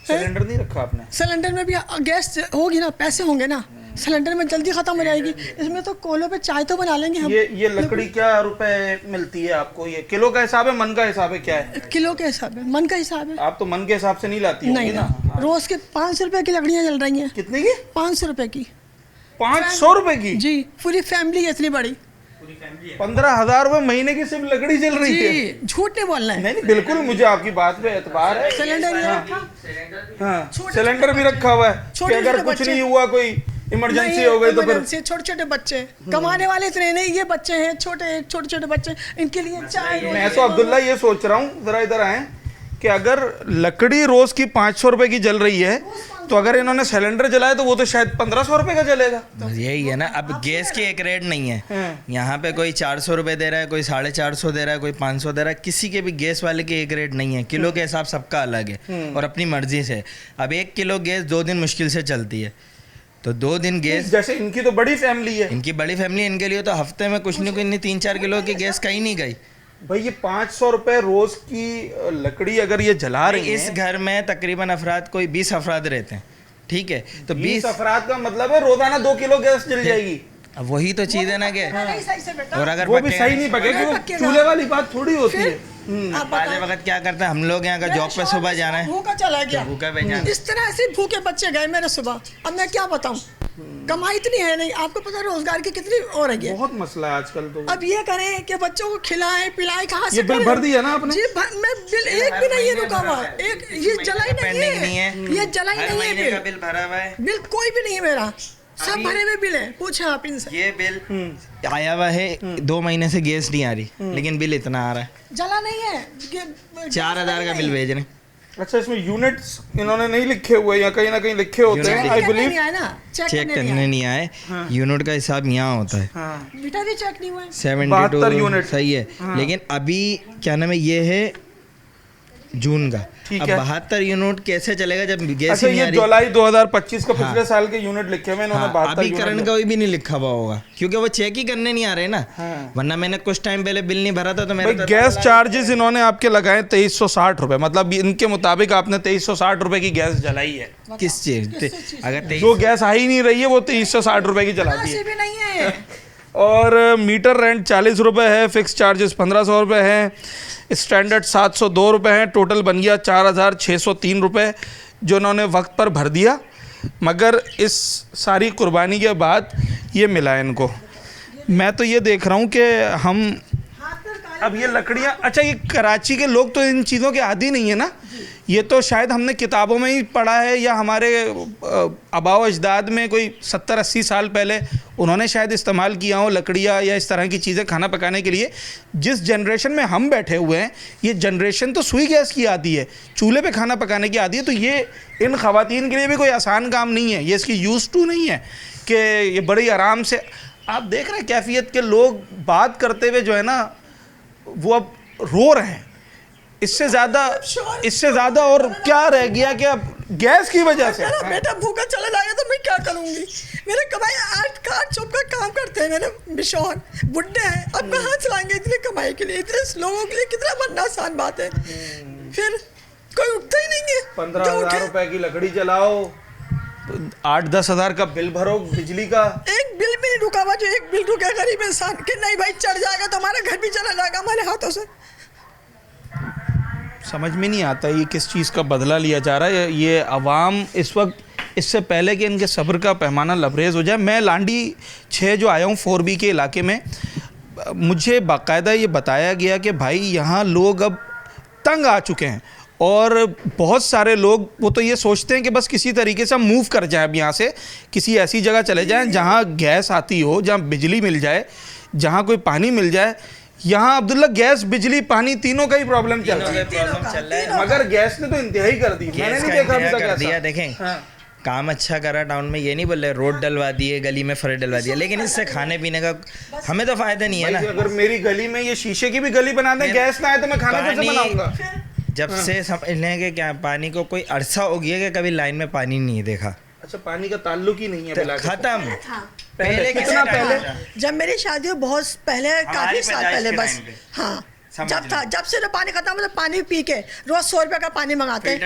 Speaker 1: सिलेंडर नहीं रखा आपने?
Speaker 11: सिलेंडर में भी गैस होगी ना, पैसे होंगे ना, सिलेंडर में जल्दी खत्म हो जाएगी। इसमें तो कोयलों पे चाय तो बना लेंगे हम।
Speaker 1: ये लकड़ी क्या रुपए मिलती है आपको? ये किलो का हिसाब है, मन का हिसाब है, क्या है?
Speaker 11: किलो के हिसाब है, मन का हिसाब है।
Speaker 1: आप तो मन के हिसाब से नहीं लाती
Speaker 11: नहीं
Speaker 1: ना?
Speaker 11: रोज के 500 रुपए की लकड़ियाँ जल रही हैं।
Speaker 1: कितने की?
Speaker 11: 500 रुपए की।
Speaker 1: 500 रुपए की?
Speaker 11: जी, पूरी फैमिली है इतनी बड़ी।
Speaker 1: 15,000 रुपए महीने की सिर्फ लकड़ी जल रही है।
Speaker 11: झूठ नहीं बोलना है।
Speaker 1: नहीं, बिल्कुल मुझे आपकी बात पे एतबार है।
Speaker 11: सिलेंडर
Speaker 1: सिलेंडर भी रखा हुआ है कि अगर कुछ नहीं हुआ, कोई इमरजेंसी हो गई तो फिर।
Speaker 11: छोटे छोटे बच्चे कमाने वाले इतने नहीं, ये बच्चे हैं छोटे छोटे बच्चे, इनके लिए चाय।
Speaker 1: मैं तो अब्दुल्ला ये सोच रहा हूँ, जरा इधर आए, कि अगर लकड़ी रोज की 500 रुपए की जल रही है, तो अगर इन्होंने सिलेंडर जलाया तो वो तो शायद 1,500 रुपए का जलेगा।
Speaker 5: तो यही है ना, अब गैस की एक रेट नहीं है। यहाँ पे कोई 400 रुपये दे रहा है, कोई 450 दे रहा है, कोई 500 दे रहा है। किसी के भी गैस वाले की एक रेट नहीं है। किलो के हिसाब सबका अलग है और अपनी मर्जी से। अब 1 किलो गैस 2 दिन मुश्किल से चलती है, तो 2 दिन गैस।
Speaker 1: जैसे इनकी तो बड़ी फैमिली है,
Speaker 5: इनकी बड़ी फैमिली, इनके लिए तो हफ्ते में कुछ नहीं कुछ नहीं 3-4 किलो की गैस कहीं नहीं गई।
Speaker 1: भाई ये 500 रुपए रोज की लकड़ी अगर ये जला रही है।
Speaker 5: इस घर में तकरीबन अफराद कोई 20 अफराद रहते हैं, ठीक है? तो
Speaker 1: 20 अफराद का मतलब है रोजाना 2 किलो गैस जल जाएगी।
Speaker 5: अब वही तो चीज है ना कि, और अगर
Speaker 1: वो भी सही नहीं पकेगी, वो चूल्हे वाली बात थोड़ी होती है।
Speaker 5: पहले वक्त क्या करते हैं हम लोग, यहाँ का जॉब पे सुबह जाना है,
Speaker 11: भूखा चला गया,
Speaker 5: भूखा पे जाना,
Speaker 11: इस तरह से भूखे बच्चे गए मेरे सुबह। अब मैं क्या बताऊं, कमाई इतनी है नहीं, आपको पता है रोजगार की कितनी हो रही है।
Speaker 1: बहुत मसला है आजकल तो।
Speaker 11: अब ये करें कि बच्चों को खिलाएं पिलाएं, कहाँ से
Speaker 1: बिल भर दिया ना आपने?
Speaker 11: जी मैं बिल एक भी नहीं है रुका हुआ, एक ये जलाई नहीं है, ये जलाई नहीं है,
Speaker 5: बिल भरा हुआ है,
Speaker 11: बिल कोई भी नहीं है मेरा। सब भरे हुए बिल है, पूछे आप इनसे।
Speaker 5: ये बिल आया हुआ है, 2 महीने से गैस नहीं आ रही, लेकिन बिल इतना आ रहा है,
Speaker 11: जला नहीं है,
Speaker 5: 4000 का बिल भेज रहे हैं।
Speaker 1: अच्छा, इसमें यूनिट्स इन्होंने नहीं लिखे हुए या कहीं ना कहीं लिखे होते हैं, आई बिलीव।
Speaker 5: चेक करने नहीं आए, यूनिट का हिसाब यहाँ होता है।
Speaker 11: मीटर भी चेक नहीं हुआ है।
Speaker 5: 72
Speaker 1: यूनिट
Speaker 5: सही है, लेकिन अभी क्या नाम है, ये है जून का। अब 72 यूनिट कैसे चलेगा जब गैस
Speaker 1: अच्छा,
Speaker 5: नहीं आ
Speaker 1: ये
Speaker 5: रही?
Speaker 1: जुलाई 2025 का पिछले साल के यूनिट लिखे हुए इन्होंने। 72
Speaker 5: अभी करंट का भी नहीं लिखा हुआ होगा, क्योंकि वो चेक ही करने नहीं आ रहे ना। वरना मैंने कुछ टाइम पहले बिल नहीं भरा था तो मेरा
Speaker 1: गैस चार्जेस इन्होंने आपके लगाए 2360 रुपए, मतलब इनके मुताबिक आपने 2360 रुपए की गैस जलाई है।
Speaker 5: किस चीज? अगर
Speaker 1: जो गैस आ ही नहीं रही है वो 2360 रुपए की जलाती है।
Speaker 11: भी नहीं है।
Speaker 1: और मीटर रेंट 40 रुपए है, फिक्स चार्जेस 1500 रुपए हैं, स्टैंडर्ड 702 रुपए हैं, टोटल बन गया 4603 रुपए जो इन्होंने वक्त पर भर दिया। मगर इस सारी कुर्बानी के बाद ये मिला है इनको। मैं तो ये देख रहा हूँ कि हम अब ये लकड़ियाँ, अच्छा ये कराची के लोग तो इन चीज़ों के आदी नहीं है ना, ये तो शायद हमने किताबों में ही पढ़ा है या हमारे आबाओ अजदाद में कोई 70-80 साल पहले उन्होंने शायद इस्तेमाल किया हो लकड़ियाँ या इस तरह की चीज़ें खाना पकाने के लिए। जिस जनरेशन में हम बैठे हुए हैं ये जनरेशन तो सुई गैस की आती है, चूल्हे पे खाना पकाने की आती है। तो ये इन ख़वातीन के लिए भी कोई आसान काम नहीं है, ये इसकी यूज़ टू नहीं है कि ये बड़ी आराम से। आप देख रहे हैं कैफियत के लोग बात करते हुए जो है ना वो अब रो रहे हैं। इससे ज़्यादा और क्या रह गया कि अब गैस की वजह से
Speaker 11: मेरा बेटा भूखा चला जाएगा तो मैं क्या करूंगी? मेरे कमाई 8 काट चुप का काम करते हैं, मेरे शौहर बुढ़े हैं, अब कहाँ चलाएंगे इतनी कमाई के लिए? इतने लोगों के लिए कितना बनना आसान बात है। फिर कोई उठता ही नहीं है।
Speaker 1: 15,000 रुपए की लकड़ी जलाओ, 8-10 हज़ार का बिल भरो बिजली का।
Speaker 11: एक बिल भी नहीं रुका हुआ, जो एक बिल रुका गरीब इंसान के नहीं भाई चढ़ जाएगा तो हमारा घर भी चला जाएगा हमारे हाथों से।
Speaker 1: समझ में नहीं आता ये किस चीज़ का बदला लिया जा रहा है। ये अवाम इस वक्त, इससे पहले कि इनके सब्र का पैमाना लबरेज हो जाए, मैं लांडी 6 जो आया हूँ 4B के इलाके में, मुझे बाकायदा ये बताया गया कि भाई यहाँ लोग अब तंग आ चुके हैं और बहुत सारे लोग वो तो ये सोचते हैं कि बस किसी तरीके से हम मूव कर जाएं, अब यहाँ से किसी ऐसी जगह चले जाएं जहाँ गैस आती हो, जहाँ बिजली मिल जाए, जहाँ कोई पानी मिल जाए। यहाँ अब्दुल्ला गैस बिजली पानी तीनों का ही प्रॉब्लम चल रहा है, मगर गैस ने तो इंतहा ही कर दी। मैंने नहीं देखा अभी तक ऐसा।
Speaker 5: देखें काम अच्छा करा टाउन में, ये नहीं बोल रहे रोड डलवा दिए, गली में फर्श डलवा दिया, लेकिन इससे खाने पीने का हमें तो फायदा नहीं है ना।
Speaker 1: अगर मेरी गली में ये शीशे की भी गली बना दें, गैस ना आए तो मैं खाना कैसे बनाऊंगा?
Speaker 5: जब से समझ लें कि क्या पानी को कोई अरसा हो गया कि कभी लाइन में पानी नहीं देखा।
Speaker 1: अच्छा, पानी का ताल्लुक ही नहीं है,
Speaker 5: खत्म।
Speaker 1: पहले कितना पहले?
Speaker 11: जब मेरी शादी हो बहुत पहले, काफी साल पहले, बस हाँ जब से पानी खत्म मतलब पानी पी के रोज 100 रुपए का पानी मंगाते हैं,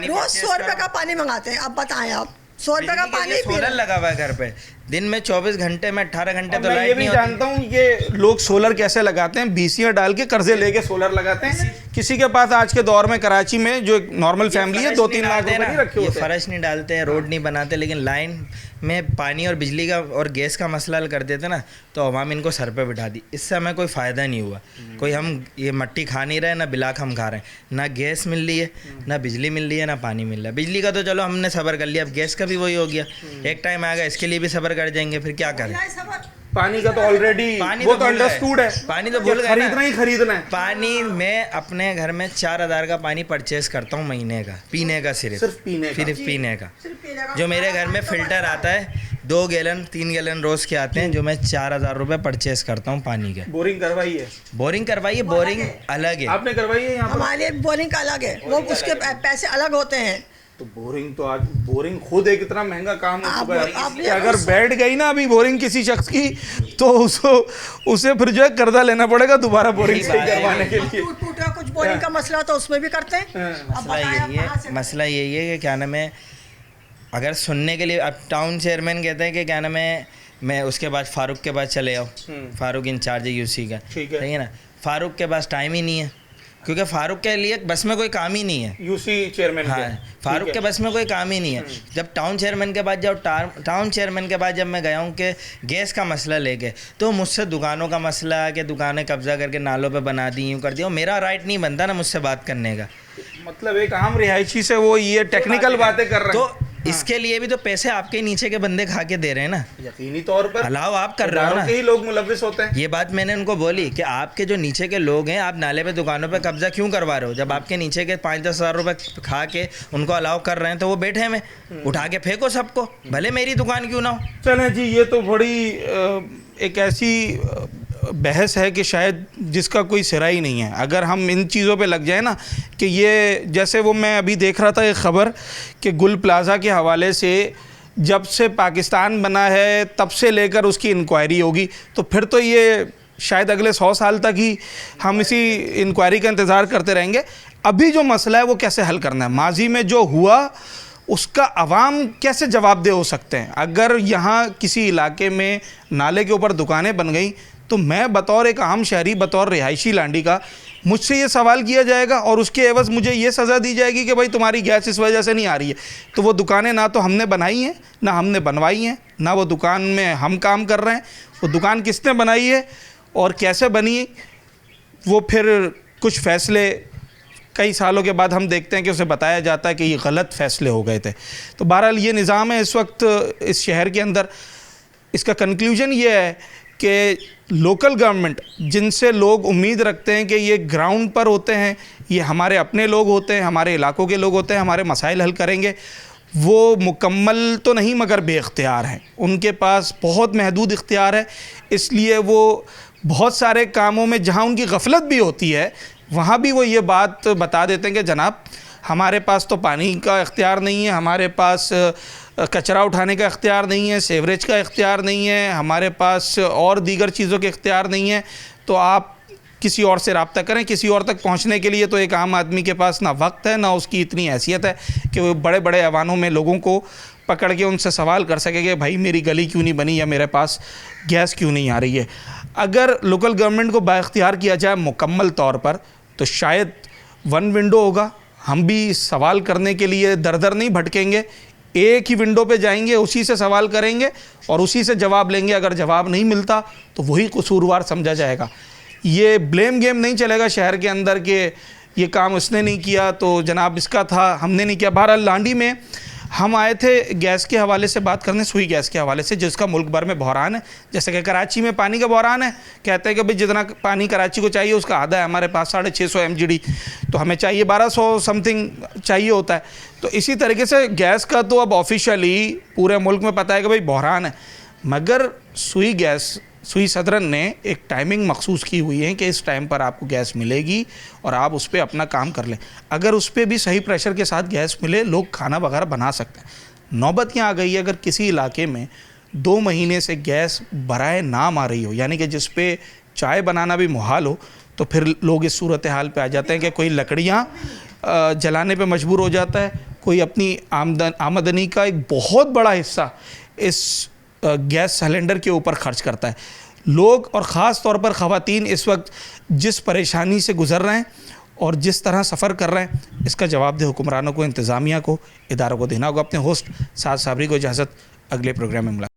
Speaker 11: रोज 100 रुपए का पानी मंगाते हैं। अब बताएं आप 100 रुपए का पानी
Speaker 5: सोलर लगा हुआ है घर पे, दिन में 24 घंटे में 18 घंटे तो
Speaker 1: लाइट नहीं होती। जानता हूँ ये लोग सोलर कैसे लगाते हैं, बीसियाँ डाल के कर्जे लेके सोलर लगाते हैं। किसी के पास आज के दौर में कराची में जो एक नॉर्मल फैमिली है 2-3 लाख रुपए नहीं रखे होते,
Speaker 5: फर्श नहीं डालते हैं, रोड नहीं बनाते, लेकिन लाइन में पानी और बिजली का और गैस का मसला हल कर देते ना तो अवाम इनको सर पे बिठा दी। इससे हमें कोई फ़ायदा नहीं हुआ, कोई हम ये मट्टी खा नहीं रहे, ना बिलाक हम खा रहे हैं, ना गैस मिल रही है, ना बिजली मिल रही है, ना पानी मिल रहा है। बिजली का तो चलो हमने सब्र कर लिया, अब गैस का भी वही हो गया। एक टाइम आएगा इसके लिए भी सब्र कर जाएंगे, फिर क्या करें?
Speaker 1: पानी का तो ऑलरेडी वो तो अंडरस्टूड है,
Speaker 5: पानी तो भूल गए,
Speaker 1: खरीदना है।
Speaker 5: पानी मैं अपने घर में 4000 का पानी परचेज करता हूँ महीने का, पीने का, सिर्फ पीने का। जो मेरे घर में फिल्टर आता है 2 गैलन 3 गैलन रोज के आते हैं, जो मैं 4000 रुपए परचेज करता हूँ पानी के।
Speaker 1: बोरिंग करवाई है?
Speaker 5: बोरिंग करवाई है, बोरिंग अलग है।
Speaker 1: आपने करवाई है? यहाँ
Speaker 11: हमारे बोरिंग का अलग है, वो उसके पैसे अलग होते हैं।
Speaker 1: तो बोरिंग तो आज बोरिंग खुद एक इतना महंगा काम हो चुका है कि अगर बैठ गई ना अभी बोरिंग किसी शख्स की तो उसे फिर जो है कर्जा लेना पड़ेगा दोबारा बोरिंग सही करवाने के लिए।
Speaker 11: कुछ बोरिंग का मसला तो उसमें भी करते हैं।
Speaker 5: मसला यही है कि क्या नाम है, अगर सुनने के लिए अब टाउन चेयरमैन कहते हैं कि क्या नाम है मैं उसके बाद फारूक के पास चले आओ, फारूक इंचार्ज है यूसी का, ठीक है ना। फारूक के पास टाइम ही नहीं है क्योंकि फारूक के लिए बस में कोई काम ही नहीं है,
Speaker 1: यूसी चेयरमैन।
Speaker 5: हाँ, फारूक के बस में कोई काम ही नहीं है। जब टाउन चेयरमैन के बाद टाउन चेयरमैन के बाद जब मैं गया हूँ कि गैस का मसला लेके, तो मुझसे दुकानों का मसला कि दुकानें कब्जा करके नालों पे बना दी, यूँ कर दिया, मेरा राइट नहीं बनता ना मुझसे बात करने का।
Speaker 1: मतलब एक आम रिहायशी से वो ये टेक्निकल बातें कर रहे हैं।
Speaker 5: तो इसके लिए भी तो पैसे आपके नीचे के बंदे खा के दे रहे हैं ना,
Speaker 1: यकीनी तौर पर
Speaker 5: अलाव आप कर रहे हो ना,
Speaker 1: ही लोग मुलविस होते हैं।
Speaker 5: ये बात मैंने उनको बोली कि आपके जो नीचे के लोग हैं, आप नाले पे दुकानों पे कब्जा क्यों करवा रहे हो? जब आपके नीचे के 5-10 हज़ार रुपये खा के उनको अलाव कर रहे हैं तो वो बैठे हैं, उठा के फेंको सबको, भले मेरी दुकान क्यों ना हो।
Speaker 1: चलें जी, ये तो बड़ी एक ऐसी बहस है कि शायद जिसका कोई सिरा ही नहीं है। अगर हम इन चीज़ों पे लग जाए ना कि ये, जैसे वो मैं अभी देख रहा था एक ख़बर कि गुल प्लाज़ा के हवाले से जब से पाकिस्तान बना है तब से लेकर उसकी इंक्वायरी होगी, तो फिर तो ये शायद अगले 100 साल तक ही हम इसी इंक्वायरी का इंतज़ार करते रहेंगे। अभी जो मसला है वो कैसे हल करना है, माजी में जो हुआ उसका अवाम कैसे जवाबदेह हो सकते हैं। अगर यहाँ किसी इलाके में नाले के ऊपर दुकानें बन गई तो मैं बतौर एक आम शहरी, बतौर रिहायशी लांडी का, मुझसे ये सवाल किया जाएगा और उसके एवज़ मुझे ये सज़ा दी जाएगी कि भाई तुम्हारी गैस इस वजह से नहीं आ रही है। तो वो दुकानें ना तो हमने बनाई हैं, ना हमने बनवाई हैं, ना वो दुकान में हम काम कर रहे हैं। वो दुकान किसने बनाई है और कैसे बनी, वो फिर कुछ फ़ैसले कई सालों के बाद हम देखते हैं कि उसे बताया जाता है कि ये गलत फ़ैसले हो गए थे। तो बहरहाल ये निज़ाम है इस वक्त इस शहर के अंदर। इसका कंक्लूजन ये है कि लोकल गवर्नमेंट, जिनसे लोग उम्मीद रखते हैं कि ये ग्राउंड पर होते हैं, ये हमारे अपने लोग होते हैं, हमारे इलाकों के लोग होते हैं, हमारे मसाइल हल करेंगे, वो मुकम्मल तो नहीं मगर बेख्तियार हैं। उनके पास बहुत महदूद इख्तियार है, इसलिए वो बहुत सारे कामों में जहाँ उनकी गफलत भी होती है वहाँ भी वो ये बात बता देते हैं कि जनाब हमारे पास तो पानी का इख्तियार नहीं है, हमारे पास कचरा उठाने का इख्तियार नहीं है, सेवरेज का इख्तियार नहीं है, हमारे पास और दीगर चीज़ों के इख्तियार नहीं है, तो आप किसी और से रब्ता करें। किसी और तक पहुंचने के लिए तो एक आम आदमी के पास ना वक्त है, ना उसकी इतनी हैसियत है कि वो बड़े बड़े ऐवानों में लोगों को पकड़ के उनसे सवाल कर सके कि भाई मेरी गली क्यों नहीं बनी या मेरे पास गैस क्यों नहीं आ रही है। अगर लोकल गवर्नमेंट को बाइख्तियार किया जाए मुकम्मल तौर पर तो शायद वन विंडो होगा, हम भी सवाल करने के लिए दर दर नहीं भटकेंगे, एक ही विंडो पे जाएंगे, उसी से सवाल करेंगे और उसी से जवाब लेंगे। अगर जवाब नहीं मिलता तो वही कसूरवार समझा जाएगा। ये ब्लेम गेम नहीं चलेगा शहर के अंदर कि ये काम उसने नहीं किया तो जनाब इसका था, हमने नहीं किया। बहरहाल लांडी में हम आए थे गैस के हवाले से बात करने, सुई गैस के हवाले से, जिसका मुल्क भर में बहरान है। जैसे कि कराची में पानी का बहरान है, कहते हैं कि भाई जितना पानी कराची को चाहिए उसका आधा है हमारे पास, 650 MGD, तो हमें चाहिए 1200 समथिंग चाहिए होता है। तो इसी तरीके से गैस का तो अब ऑफिशियली पूरे मुल्क में पता है कि भाई बहरान है, मगर सुई सदरन ने एक टाइमिंग मखसूस की हुई है कि इस टाइम पर आपको गैस मिलेगी और आप उस पर अपना काम कर लें। अगर उस पर भी सही प्रेशर के साथ गैस मिले, लोग खाना वगैरह बना सकते हैं। नौबत यहाँ आ गई है, अगर किसी इलाके में 2 महीने से गैस बराए नाम आ रही हो, यानी कि जिस पे चाय बनाना भी मुहाल हो, तो फिर लोग इस सूरत हाल पे आ जाते हैं कि कोई लकड़ियाँ जलाने पे मजबूर हो जाता है, कोई अपनी आमदनी का एक बहुत बड़ा हिस्सा इस गैस सिलेंडर के ऊपर खर्च करता है। लोग और ख़ास तौर पर ख़वातीन इस वक्त जिस परेशानी से गुज़र रहे हैं और जिस तरह सफ़र कर रहे हैं, इसका जवाबदेह हुक्मरानों को, इंतज़ामिया को, इदारों को देना होगा। अपने होस्ट साद साबरी को इजाज़त, अगले प्रोग्राम में मिला।